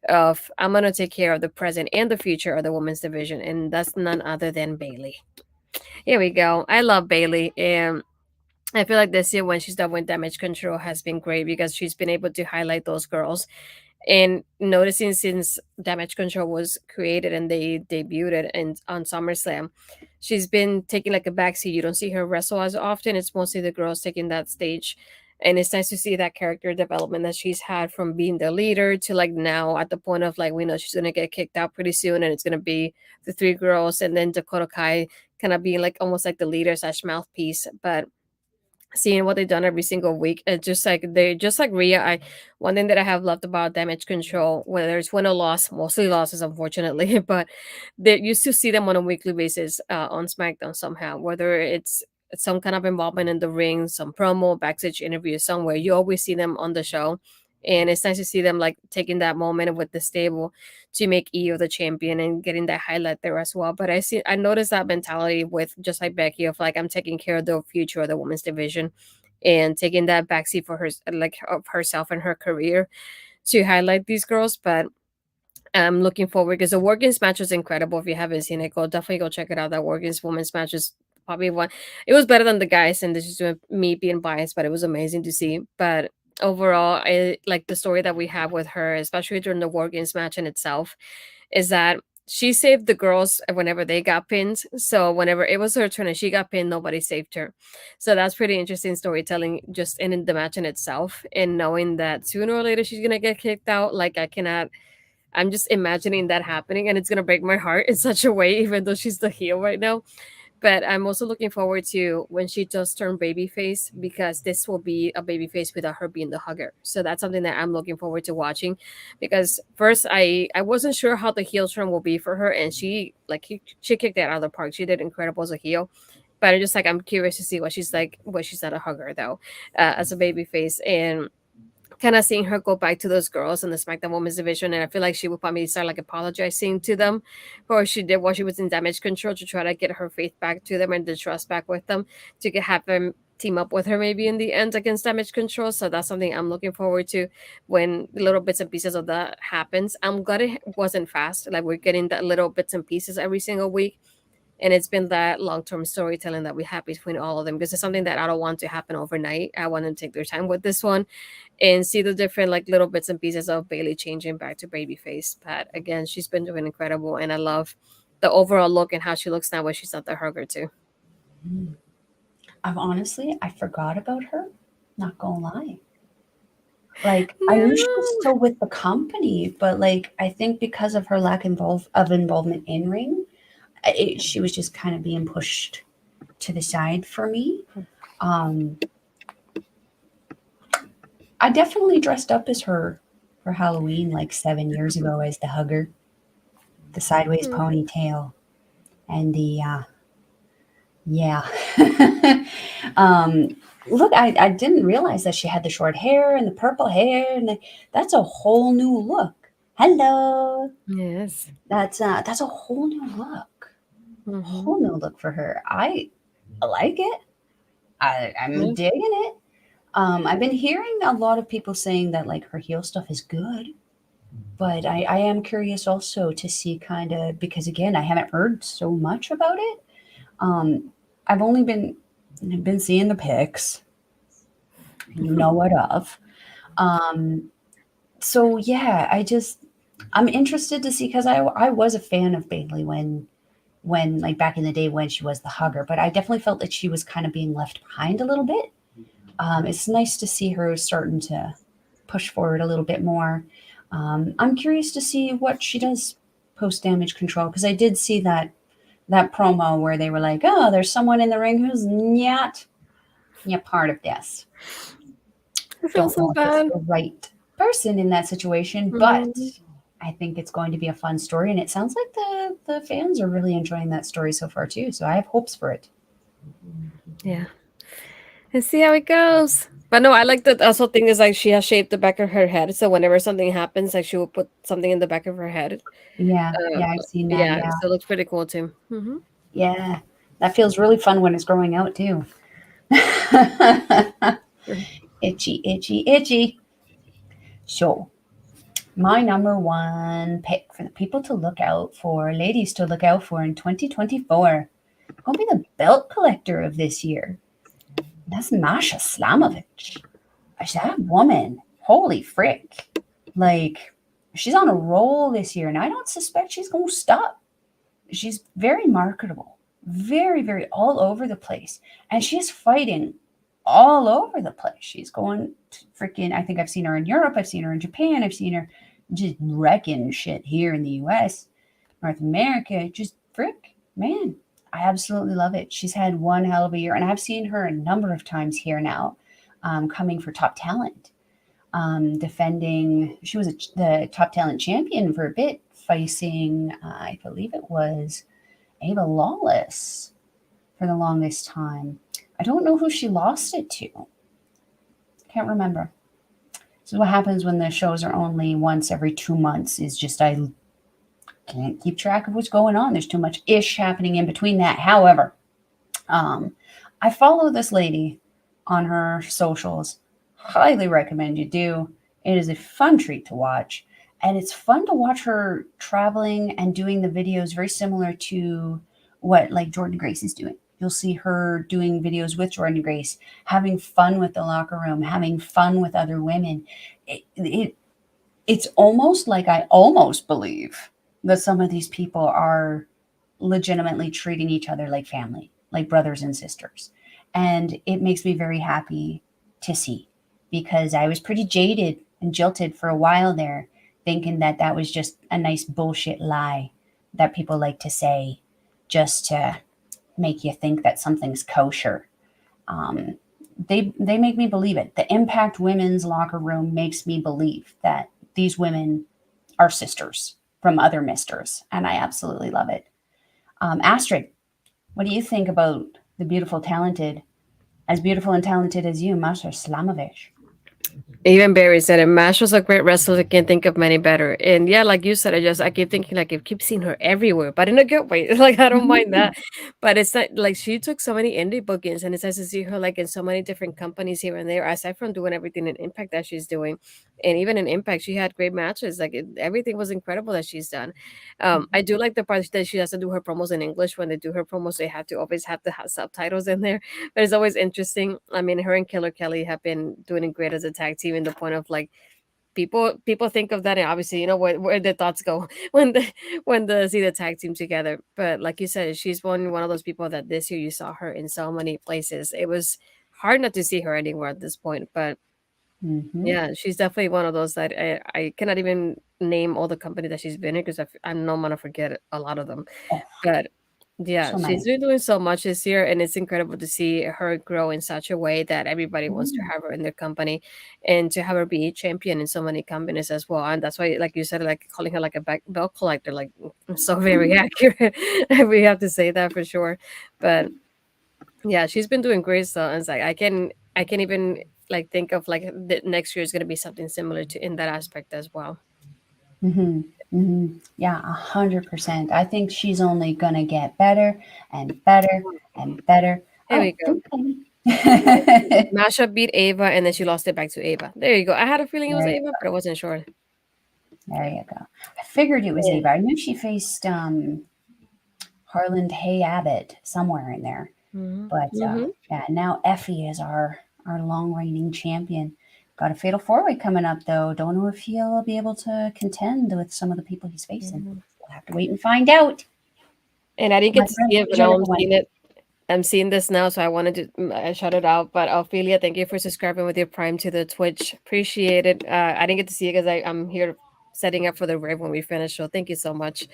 of I'm gonna take care of the present and the future of the women's division, and that's none other than Bailey. Here we go. I love Bailey, and I feel like this year when she's done with Damage Control has been great because she's been able to highlight those girls and noticing since Damage Control was created and they debuted it on SummerSlam, she's been taking like a backseat. You don't see her wrestle as often. It's mostly the girls taking that stage. And it's nice to see that character development that she's had from being the leader to like now at the point of like we know she's gonna get kicked out pretty soon and it's gonna be the three girls and then Dakota Kai kind of being like almost like the leader slash mouthpiece. But seeing what they've done every single week. It's just like they just like Rhea. I one thing that I have loved about Damage Control, whether it's win or loss, mostly losses, unfortunately, but they used to see them on a weekly basis on SmackDown somehow, whether it's some kind of involvement in the ring, some promo, backstage interview somewhere. You always see them on the show. And it's nice to see them like taking that moment with the stable to make EO the champion and getting that highlight there as well. But I noticed that mentality with just like Becky of like I'm taking care of the future of the women's division and taking that backseat for her like of herself and her career to highlight these girls. But I'm looking forward because the Workings match was incredible. If you haven't seen it, go definitely go check it out. That Workings women's match is probably one. It was better than the guys, and this is me being biased, but it was amazing to see. But overall, I like the story that we have with her, especially during the Workings match in itself, is that she saved the girls whenever they got pinned. So whenever it was her turn and she got pinned, nobody saved her. So that's pretty interesting storytelling just in the match in itself, and knowing that sooner or later she's gonna get kicked out. Like I cannot I'm just imagining that happening and it's gonna break my heart in such a way, even though she's the heel right now. But I'm also looking forward to when she does turn babyface, because this will be a babyface without her being the hugger. So that's something that I'm looking forward to watching. Because first, I wasn't sure how the heel turn will be for her, and she kicked that out of the park. She did incredible as a heel. But I'm just like, I'm curious to see what she's like, what she's at a hugger though, as a babyface. And kind of seeing her go back to those girls in the SmackDown Women's division, and I feel like she would probably start like apologizing to them for what she did while she was in Damage Control, to try to get her faith back to them and the trust back with them, to have them team up with her maybe in the end against Damage Control. So that's something I'm looking forward to when little bits and pieces of that happens. I'm glad it wasn't fast. Like, we're getting that little bits and pieces every single week. And it's been that long-term storytelling that we have between all of them, because it's something that I don't want to happen overnight. I want them to take their time with this one and see the different like little bits and pieces of Bailey changing back to babyface. But again, she's been doing incredible, and I love the overall look and how she looks now when she's at the hugger too. Mm. I forgot about her. Not gonna lie. Like, I knew she was No. still with the company, but like I think because of her lack of involvement in ring, she was just kind of being pushed to the side for me. Um, I definitely dressed up as her for Halloween like 7 years ago as the hugger, the sideways Mm. ponytail, and the yeah. Look, I didn't realize that she had the short hair and the purple hair, and that's a whole new look. Hello, Yes. that's a whole new look, Mm-hmm. whole new look for her. I like it. I'm Yeah. digging it. I've been hearing a lot of people saying that like her heel stuff is good, but I am curious also to see kind of because again I haven't heard so much about it. Um, I've only been seeing the pics, you know what of. Um, so yeah, I'm interested to see because I was a fan of Bailey when like back in the day when she was the hugger, but I definitely felt that she was kind of being left behind a little bit. It's nice to see her starting to push forward a little bit more. I'm curious to see what she does post damage control because I did see that promo where they were like, "Oh, there's someone in the ring who's not part of this." I feel Don't so know if it's bad. the right person in that situation, but Mm-hmm. I think it's going to be a fun story, and it sounds like the fans are really enjoying that story so far too. So I have hopes for it. Yeah. And see how it goes. But no, I like that also thing is like she has shaped the back of her head. So whenever something happens, like she will put something in the back of her head. Yeah, Uh, yeah, I've seen that. yeah, Yeah, so it looks pretty cool too. Mm-hmm. yeah, that feels really fun when it's growing out too. Itchy, itchy, itchy. So my number one pick for the people to look out for, ladies to look out for in 2024, gonna be the belt collector of this year. That's Masha Slamovich. That woman, holy frick. Like, she's on a roll this year, and I don't suspect she's gonna stop. She's very marketable, very, very all over the place. And she's fighting all over the place. She's going to freaking, I think I've seen her in Europe, I've seen her in Japan, I've seen her just wrecking shit here in the US, North America. Just frick, man. I absolutely love it. She's had one hell of a year, and I've seen her a number of times here now, coming for top talent, defending. She was the top talent champion for a bit, facing, I believe it was Ava Lawless for the longest time. I don't know who she lost it to. Can't remember. This is what happens when the shows are only once every 2 months. Is just I can't keep track of what's going on. There's too much ish happening in between that. However, um, I follow this lady on her socials. Highly recommend you do. It is a fun treat to watch. And it's fun to watch her traveling and doing the videos very similar to what like Jordan Grace is doing. You'll see her doing videos with Jordan Grace, having fun with the locker room, having fun with other women. It's almost like I almost believe that some of these people are legitimately treating each other like family, like brothers and sisters. And it makes me very happy to see because I was pretty jaded and jilted for a while there, thinking that that was just a nice bullshit lie that people like to say just to make you think that something's kosher. Um, they make me believe it. The Impact Women's locker room makes me believe that these women are sisters from other misters, and I absolutely love it. Astrid, what do you think about the beautiful and talented as you, Masha Slamovich? Even Barry said it. Mash was a great wrestler. I can't think of many better. And yeah, like you said, I keep thinking like I keep seeing her everywhere, but in a good way. Like I don't mind Mhm. that. But it's not like she took so many indie bookings, and it's nice to see her like in so many different companies here and there. Aside from doing everything in Impact that she's doing, and even in Impact, she had great matches. Everything was incredible that she's done. I do like the part that she has to do her promos in English. When they do her promos, they have to always have the subtitles in there, but it's always interesting. I mean, her and Killer Kelly have been doing great as a tag team in the point of like people think of that, and obviously you know where their thoughts go when they see the tag team together. But like you said, she's one of those people that this year you saw her in so many places. It was hard not to see her anywhere at this point. But Mhm. yeah, she's definitely one of those that I cannot even name all the company that she's been in because I know I'm gonna forget a lot of them. Oh, But yeah, so she's many. been doing so much this year, and it's incredible to see her grow in such a way that everybody wants to Mm. have her in their company and to have her be a champion in so many companies as well. And that's why, like you said, like calling her like a belt collector, like so very accurate. We have to say that for sure. But yeah, she's been doing great. So and it's like I can even like think of like the next year is going to be something similar to in that aspect as well. Mhm. Mhm. Yeah, 100%. I think she's only gonna get better and better and better. There Oh, we go. don't play me. Masha beat Ava, and then she lost it back to Ava. There you go. I had a feeling it was There, Ava, but I wasn't sure. there you go. I figured it was Yeah. Ava. I knew she faced Harland Hay Abbott somewhere in there. Mhm. But Mhm. yeah, now Effie is our long reigning champion. Got a fatal four way coming up though. Don't know if he'll be able to contend with some of the people he's facing. Mhm. We'll have to wait and find out. And I didn't My get to friend, see it, who's but your now number I'm one? seeing it. I'm seeing this now, so I wanted to I shout it out. But Ophelia, thank you for subscribing with your Prime to the Twitch. Appreciate it. I didn't get to see it because I'm here setting up for the rave when we finish. So thank you so much.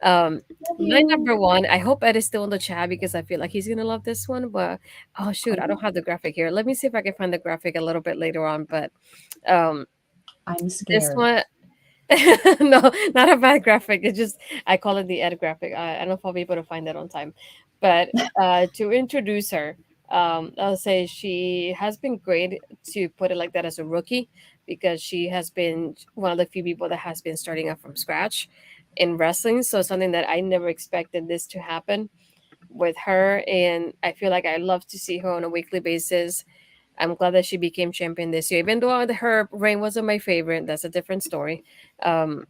Um, Love my you. number one. I hope Ed is still in the chat because I feel like he's gonna love this one. But oh shoot, I don't have the graphic here. Let me see if I can find the graphic a little bit later on. But um, I'm this scared. one. No, not a bad graphic. It's just I call it the Ed graphic. I don't know if I'll be able to find that on time. But to introduce her, I'll say she has been great to put it like that as a rookie because she has been one of the few people that has been starting up from scratch in wrestling. So something that I never expected this to happen with her, and I feel like I love to see her on a weekly basis. I'm glad that she became champion this year, even though her reign wasn't my favorite. That's a different story. Um,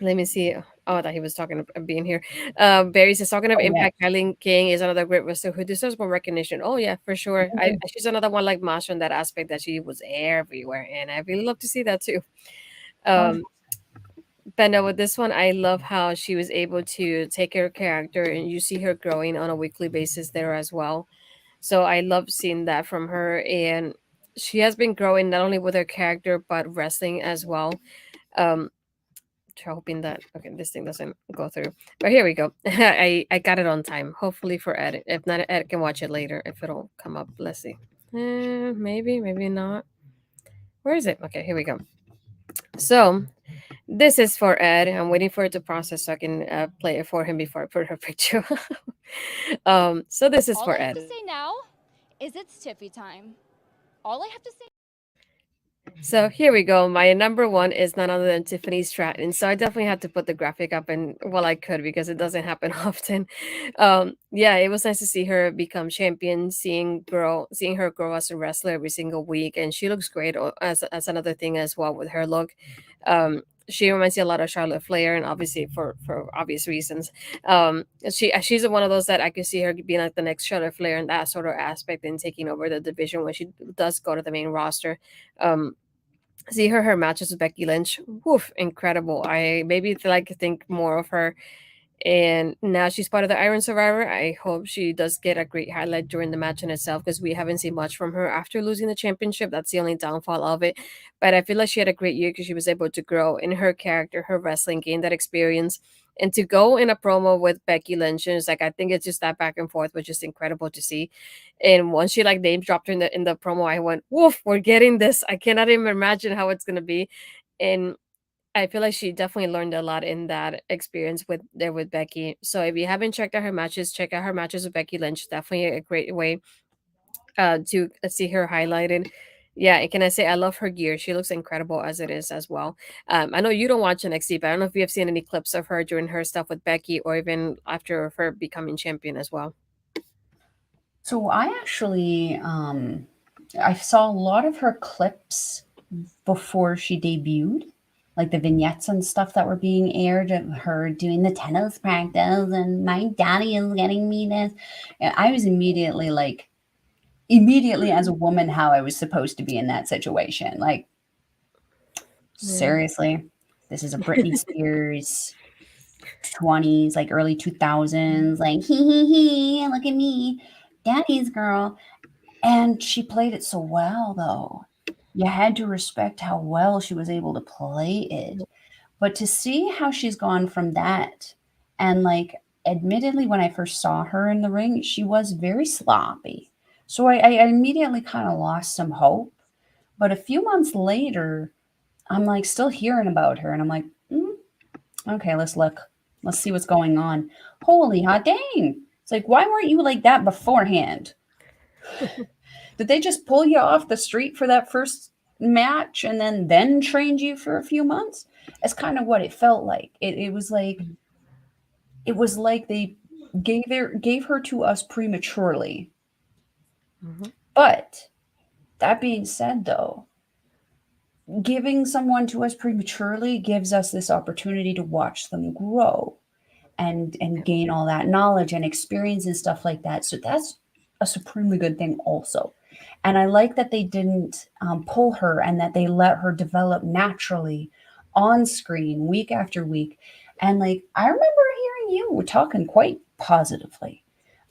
let me see. Oh, that he was talking of being here. Barry says talking of Oh yeah. Impact. Kylie King is another great wrestler who deserves more recognition. Oh yeah, for sure. Mhm. She's another one like Masha in that aspect that she was everywhere, and I really love to see that too. Oh, Um, but no, with this one, I love how she was able to take her character, and you see her growing on a weekly basis there as well. So I love seeing that from her, and she has been growing not only with her character but wrestling as well. Um, hoping that okay, this thing doesn't go through, but here we go. I got it on time. Hopefully for Ed. If not, Ed can watch it later if it'll come up. Let's see. Maybe not. Where is it? Okay, here we go. So this is for Ed. I'm waiting for it to process so I can play it for him before I put her picture. So this is All for I have Ed. to say now is it's Tiffy time. All I have to say. So here we go. My number one is none other than Tiffany Stratton. So I definitely had to put the graphic up and well I could because it doesn't happen often. Yeah, it was nice to see her become champion, seeing her grow as a wrestler every single week. And she looks great as another thing as well with her look. She reminds me a lot of Charlotte Flair, and obviously for obvious reasons. She's one of those that I could see her being like the next Charlotte Flair in that sort of aspect and taking over the division when she does go to the main roster. Um, See her matches with Becky Lynch, woof, incredible. I maybe like to think more of her, and now she's part of the Iron Survivor. I hope she does get a great highlight during the match in itself because we haven't seen much from her after losing the championship. That's the only downfall of it. But I feel like she had a great year because she was able to grow in her character, her wrestling, gain that experience. And to go in a promo with Becky Lynch, and it's like I think it's just that back and forth was just incredible to see. And once she like name dropped her in the promo, I went, "Woof, we're getting this." I cannot even imagine how it's gonna be. And I feel like she definitely learned a lot in that experience with Becky. So if you haven't checked out her matches, check out her matches with Becky Lynch. Definitely a great way to see her highlighted. Yeah, and can I say I love her gear? She looks incredible as it is as well. I know you don't watch NXT, but I don't know if you have seen any clips of her doing her stuff with Becky, or even after her becoming champion as well. So I actually I saw a lot of her clips before she debuted, like the vignettes and stuff that were being aired of her doing the tennis practice and my daddy is getting me this. And I was immediately as a woman how I was supposed to be in that situation. Like, Yeah. seriously, this is a Britney Spears 20s, like early 2000s, like hee, look at me, daddy's girl. And she played it so well, though. You had to respect how well she was able to play it. But to see how she's gone from that, and like, admittedly, when I first saw her in the ring, she was very sloppy. So I immediately kind of lost some hope. But a few months later, I'm like still hearing about her, and I'm like, okay, let's look. Let's see what's going on. Holy hot dang. It's like, why weren't you like that beforehand? Did they just pull you off the street for that first match and then trained you for a few months? That's kind of what it felt like. It was like they gave her to us prematurely. Mhm. But that being said, though, giving someone to us prematurely gives us this opportunity to watch them grow and gain all that knowledge and experience and stuff like that. So that's a supremely good thing also. And I like that they didn't pull her and that they let her develop naturally on screen week after week. And like I remember hearing you talking quite positively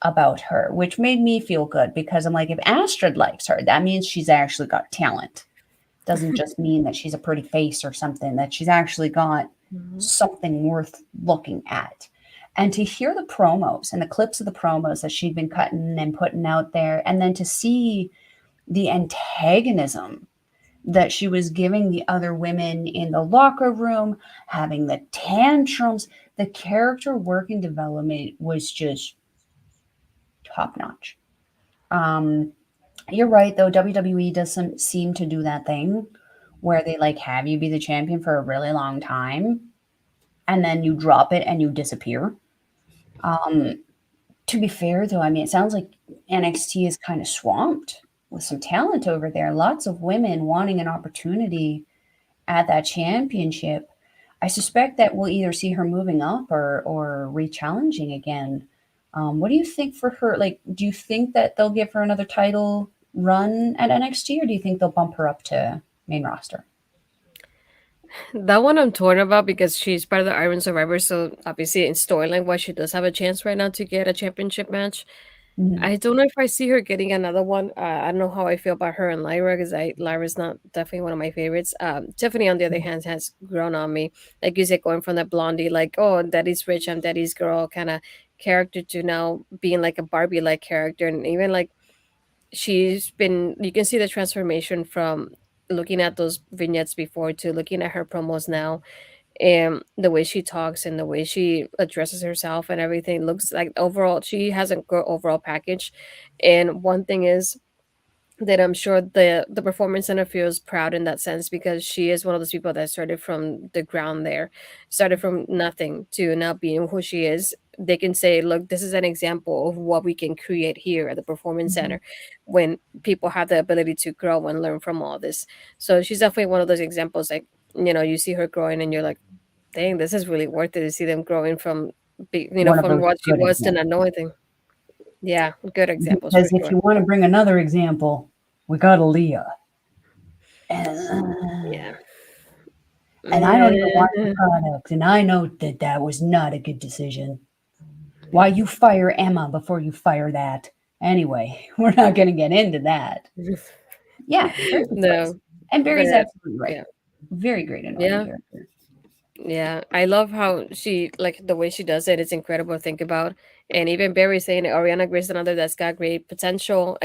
about her, which made me feel good because I'm like, if Astrid likes her, that means she's actually got talent. Doesn't just mean that she's a pretty face or something, that she's actually got Mhm. something worth looking at. And to hear the promos and the clips of the promos that she'd been cutting and putting out there, and then to see the antagonism that she was giving the other women in the locker room, having the tantrums, the character work and development was just top notch. Um, you're right, though. WWE doesn't seem to do that thing where they like have you be the champion for a really long time and then you drop it and you disappear. Um, to be fair, though, I mean, it sounds like NXT is kind of swamped with some talent over there. Lots of women wanting an opportunity at that championship. I suspect that we'll either see her moving up or re-challenging again. What do you think for her? Like, do you think that they'll give her another title run at NXT, or do you think they'll bump her up to main roster? That one I'm torn about because she's part of the Iron Survivor, so obviously in storyline wise, she does have a chance right now to get a championship match. Mhm. I don't know if I see her getting another one. I don't know how I feel about her and Lyra because Lyra's not definitely one of my favorites. Tiffany, on the other hand, has grown on me. Like you said, going from that blondie, like, oh, daddy's rich, I'm daddy's girl kind of character to now being like a Barbie like character. And even like you can see the transformation from looking at those vignettes before to looking at her promos now, and the way she talks and the way she addresses herself and everything looks like overall she has a good overall package. And one thing is that I'm sure the performance center feels proud in that sense because she is one of those people that started from the ground there, started from nothing to now being who she is. They can say, look, this is an example of what we can create here at the performance Mhm. center when people have the ability to grow and learn from all this. So she's definitely one of those examples, like, you see her growing and you're like, dang, this is really worth it to see them growing from One of from those what she good was to not examples. know anything. Yeah, good examples for Because if sure. you want to bring another example, we got Aaliyah. And, Yeah. and I don't even watch the Yeah. product, and I know that that was not a good decision. Why you fire Emma before you fire that? Anyway, we're not going to get into that. Yeah, very good choice. No, And Barry's but absolutely right. yeah, Very great annoying yeah, character. Yeah, I love how she like the way she does it. It's incredible to think about. And even Barry saying it, Ariana Grace, another that's got great potential,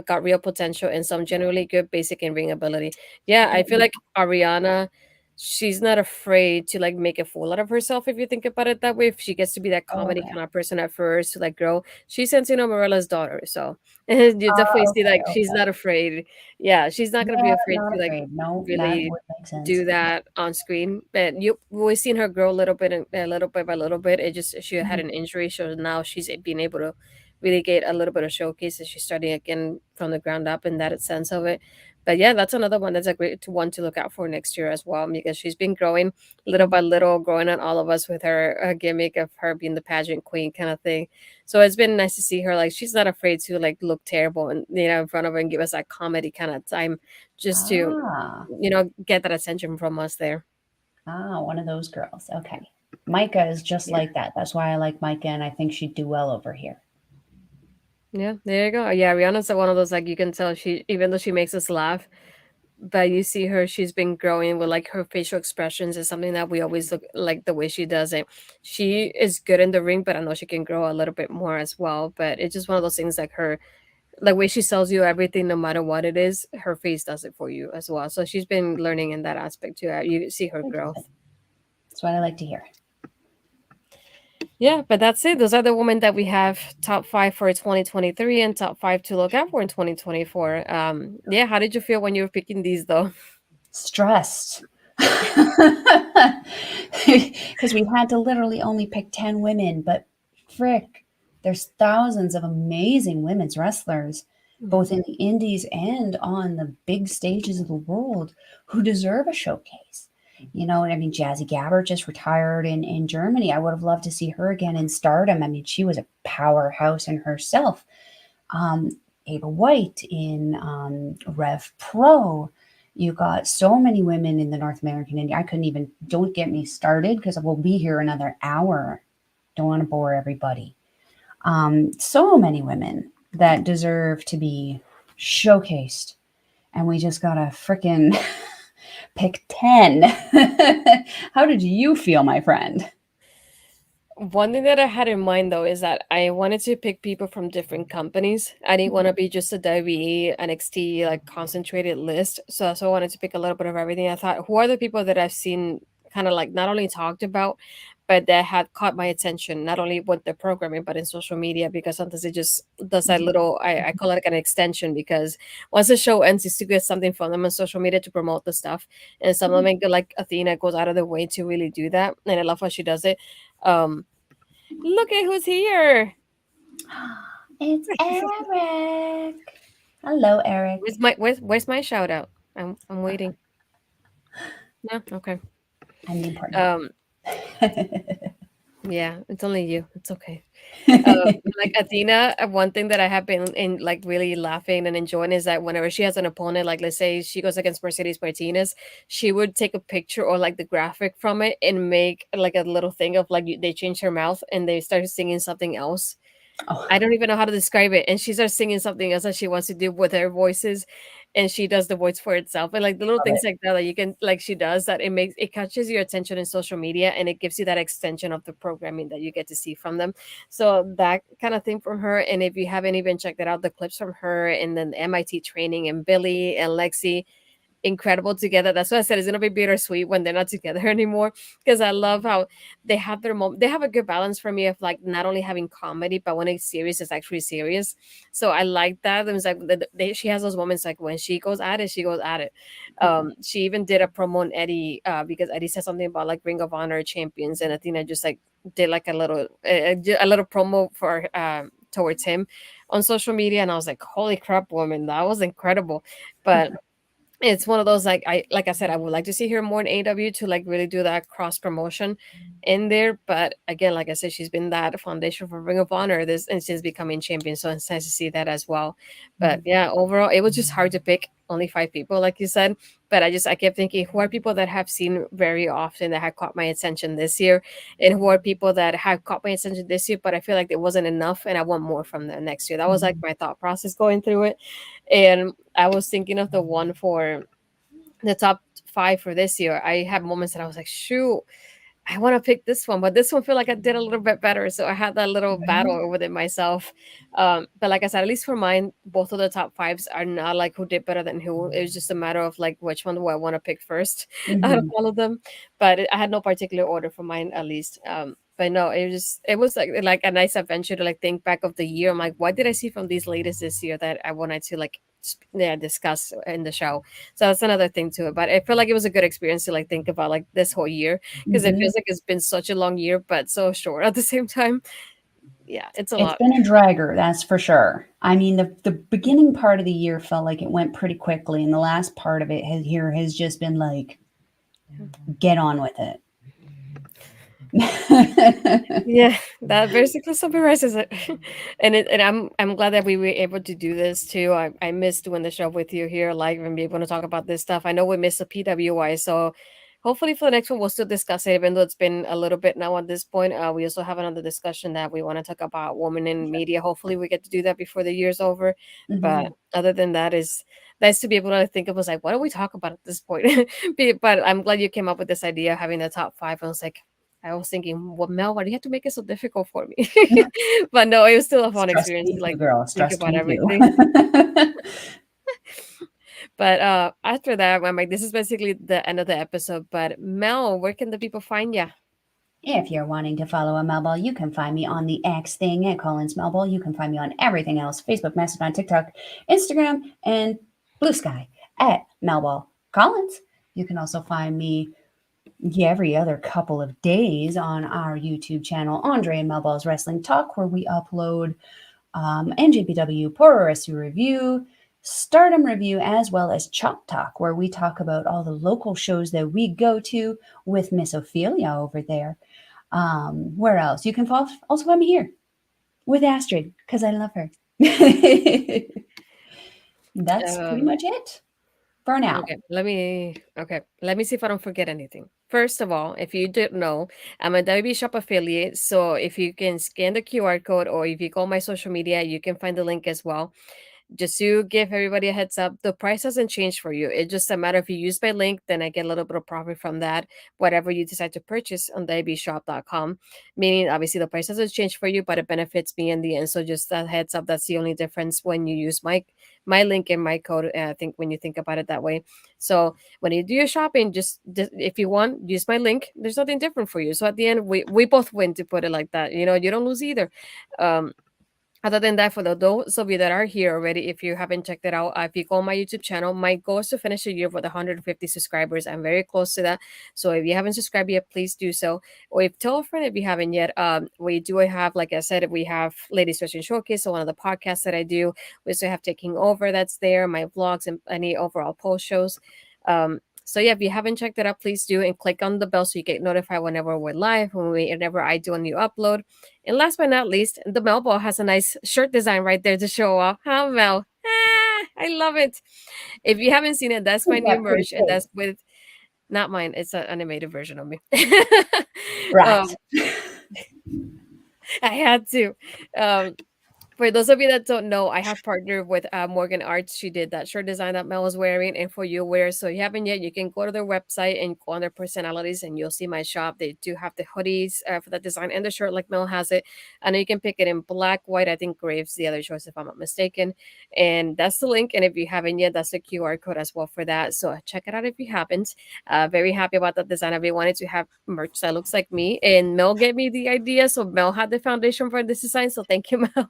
got real potential, and some generally good basic in ring ability. Yeah, I feel like Ariana, she's not afraid to like make a fool out of herself. If you think about it that way, if she gets to be that comedy Okay. kind of person at first to like grow, she's Santino Morella's daughter, so you definitely see Okay. like she's Okay. not afraid. Yeah, she's not gonna be Yeah, afraid not to like afraid. No, that really would make sense. do that on screen. But you've always seen her grow a little bit, a little bit by little bit. It just she had Mhm. an injury, so now she's being able to really get a little bit of showcase. And she's starting again from the ground up in that sense of it. But yeah, that's another one that's a great one to look out for next year as well, because she's been growing little by little, growing on all of us with her gimmick of her being the pageant queen kind of thing. So it's been nice to see her like she's not afraid to like look terrible and in front of her and give us that comedy kind of time just to Ah, get that attention from us there. one of those girls. Okay. Micah is just Yeah. like that. That's why I like Micah, and I think she'd do well over here. Yeah, there you go. Yeah, Rihanna's one of those like you can tell she even though she makes us laugh, but you see her, she's been growing with like her facial expressions is something that we always look like the way she does it. She is good in the ring, but I know she can grow a little bit more as well. But it's just one of those things like her like way she sells you everything no matter what it is, her face does it for you as well. So she's been learning in that aspect too. You see her Good, growth. good. That's what I like to hear. Yeah, but that's it. Those are the women that we have top five for 2023 and top five to look out for in 2024. Yeah, how did you feel when you were picking these though? Stressed. Because we had to literally only pick 10 women, but frick, there's thousands of amazing women's wrestlers, both in the indies and on the big stages of the world, who deserve a showcase. I mean, Jazzy Gabber just retired in Germany. I would have loved to see her again in stardom. I mean, she was a powerhouse in herself. um, Ava White in Rev Pro. You got so many women in the North American Indie. I couldn't even, don't get me started because we'll be here another hour. Don't want to bore everybody. So many women that deserve to be showcased. And we just got to fricking pick 10. How did you feel, my friend? One thing that I had in mind though is that I wanted to pick people from different companies. I didn't want to be just a WWE, NXT like concentrated list. So I wanted to pick a little bit of everything. I thought, who are the people that I've seen kind of like not only talked about, but that had caught my attention, not only with the programming, but in social media, because sometimes it just does that little, I call it like an extension, because once the show ends, it's to get something from them on social media to promote the stuff. And some of them, like Athena, goes out of the way to really do that. And I love how she does it. Um, Look at who's here. It's Eric. Hello, Eric. Where's my shout out? I'm waiting. No, okay. I'm the important Um, one. yeah, it's only you. It's okay. Like Athena, one thing that I have been in like really laughing and enjoying is that whenever she has an opponent, like let's say she goes against Mercedes Martinez, she would take a picture or like the graphic from it and make like a little thing of like they change her mouth and they start singing something else. Oh, I don't even know how to describe it. And she starts singing something else that she wants to do with her voices, and she does the voice for itself. And like the little love things it. like that that you can like she does that it catches your attention in social media and it gives you that extension of the programming that you get to see from them. So that kind of thing from her. And if you haven't even checked it out, the clips from her and then the MIT training and Billy and Lexi, incredible together. That's why I said it's gonna be bittersweet when they're not together anymore. Because I love how they have their moment. They have a good balance for me of like not only having comedy, but when it's serious, it's actually serious. So I like that. It was like she has those moments like when she goes at it, she goes at it. She even did a promo on Eddie because Eddie said something about like Ring of Honor champions, and Athena just like did like a little promo for towards him on social media, and I was like, holy crap, woman, that was incredible. But it's one of those like I said, I would like to see her more in AW to like really do that cross promotion in there. But again, like I said, she's been that foundation for Ring of Honor this and she's becoming champion. So it's nice to see that as well. But yeah, overall it was just hard to pick only five people, like you said. But I kept thinking who are people that have seen very often that have caught my attention this year, and who are people that have caught my attention this year, but I feel like it wasn't enough and I want more from them next year. That was like my thought process going through it. And I was thinking of the one for the top five for this year. I had moments that I was like, shoot. I want to pick this one, but this one feel like I did a little bit better. So I had that little battle with it myself. But like I said, at least for mine, both of the top fives are not like who did better than who. It was just a matter of like which one do I want to pick first out of Hmm. all of them. But I had no particular order for mine at least. But no, it was like a nice adventure to like think back of the year. I'm like, what did I see from these latest this year that I wanted to like yeah, discuss in the show. So that's another thing to it. But I feel like it was a good experience to like think about like this whole year because it Hmm. feels like it's been such a long year, but so short at the same time. Yeah, it's a It's lot. been a dragger, that's for sure. I mean, the beginning part of the year felt like it went pretty quickly, and the last part of it has just been like, get on with it. Yeah, that basically summarizes it. And I'm glad that we were able to do this too. I missed doing the show with you here live and be able to talk about this stuff. I know we missed the PWI, so hopefully for the next one we'll still discuss it, even though it's been a little bit now at this point. We also have another discussion that we want to talk about women in media. Hopefully we get to do that before the year's over. Hmm. But other than that is nice to be able to think of us like what do we talk about at this point? But I'm glad you came up with this idea of having the top five. I was thinking, well, Mel, why do you have to make it so difficult for me? But no, it was still a fun Stressed experience me to too, like girl. think Stressed about me too. everything. But after that, I'm like, this is basically the end of the episode. But Mel, where can the people find you? If you're wanting to follow a Melball, you can find me on the X thing at Collins Melball. You can find me on everything else: Facebook, Mastodon, TikTok, Instagram, and Blue Sky at Melball Collins. You can also find me every other couple of days on our YouTube channel, Andre and Melball's Wrestling Talk, where we upload NJPW Pro Wrestling Review, Stardom Review, as well as Chop Talk, where we talk about all the local shows that we go to with Miss Ophelia over there. Where else? You can also find me here with Astrid because I love her. That's pretty Um, much it for now. let me see if I don't forget anything. First of all, if you didn't know, I'm a WB Shop affiliate. So if you can scan the QR code or if you go on my social media, you can find the link as well. Just to give everybody a heads up, the price hasn't changed for you. It's just a matter if you use my link, then I get a little bit of profit from that, whatever you decide to purchase on diabeshop.com. Meaning, obviously, the price hasn't changed for you, but it benefits me in the end. So just that heads up, that's the only difference when you use my link and my code. I think when you think about it that way. So when you do your shopping, just if you want, use my link. There's nothing different for you. So at the end, we both win to put it like that. You don't lose either. Um, Other than that, for those of you that are here already, if you haven't checked it out, if you go on my YouTube channel, my goal is to finish the year with 150 subscribers. I'm very close to that. So if you haven't subscribed yet, please do so. Or if tell a friend if you haven't yet. We do have, like I said, we have Ladies Fashion Showcase, so one of the podcasts that I do. We also have Taking Over that's there, my vlogs and any overall post shows. So yeah, if you haven't checked it out, please do and click on the bell so you get notified whenever we're live, whenever I do a new upload. And last but not least, the Mel ball has a nice shirt design right there to show off. Huh, Mel? Ah, I love it. If you haven't seen it, that's my Isn't new that pretty merch, and cool? that's with not mine. It's an animated version of me. Right. um, I had to. Um, for those of you that don't know, I have partnered with Morgan Arts. She did that shirt design that Mel was wearing, and for you wear. So if you haven't yet, you can go to their website and go on their personalities, and you'll see my shop. They do have the hoodies for that design and the shirt like Mel has it. I know you can pick it in black, white. I think grave's the other choice if I'm not mistaken. And that's the link. And if you haven't yet, that's the QR code as well for that. So check it out if you haven't. Very happy about that design. I wanted to have merch that looks like me, and Mel gave me the idea. So Mel had the foundation for this design. So thank you, Mel.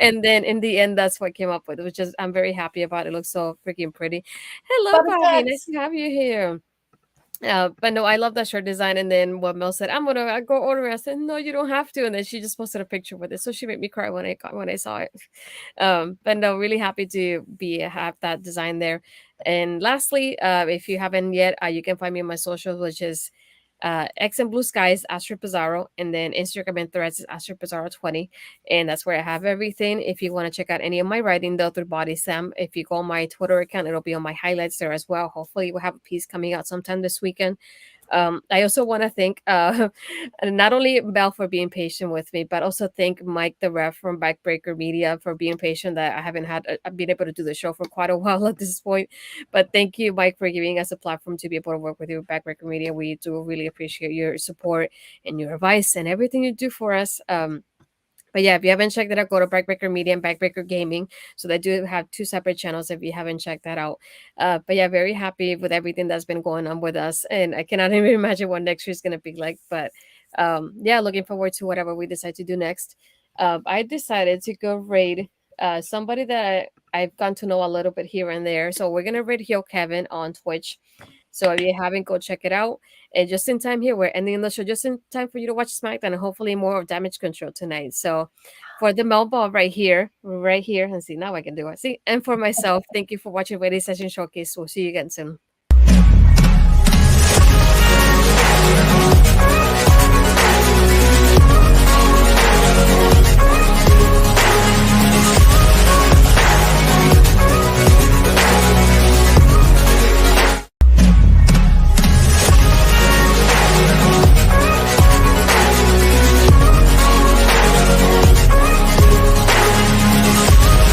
And then in the end, that's what came up with, which is I'm very happy about. It looks so freaking pretty. Hello, Bubba Bobby. Nice Sets. to have you here. But no, I love that shirt design. And then what Mel said, I go order it. I said, no, you don't have to. And then she just posted a picture with it, so she made me cry when I saw it. But no, really happy to be have that design there. And lastly, if you haven't yet, you can find me on my socials, which is X and Blue Skies, Astrid Pizarro, and then Instagram and Threads is Astrid Pizarro 20, and that's where I have everything. If you want to check out any of my writing, though, through Body Sam, if you go on my Twitter account, it'll be on my highlights there as well. Hopefully, we'll have a piece coming out sometime this weekend. I also want to thank not only Belle for being patient with me, but also thank Mike the ref from Backbreaker Media for being patient. That I haven't had been able to do the show for quite a while at this point. But thank you, Mike, for giving us a platform to be able to work with you at Backbreaker Media. We do really appreciate your support and your advice and everything you do for us. But yeah, if you haven't checked it out, go to Backbreaker Media and Backbreaker Gaming. So they do have two separate channels if you haven't checked that out. But yeah, very happy with everything that's been going on with us. And I cannot even imagine what next year is going to be like. But yeah, looking forward to whatever we decide to do next. I decided to go raid somebody that I've gotten to know a little bit here and there. So we're going to raid Heel Kevin on Twitch. So if you haven't, go check it out. And just in time here, we're ending the show just in time for you to watch SmackDown and hopefully more of Damage Control tonight. So for the Melba right here, and see now I can do it. See, and for myself, thank you for watching Radio Session Showcase. We'll see you again soon.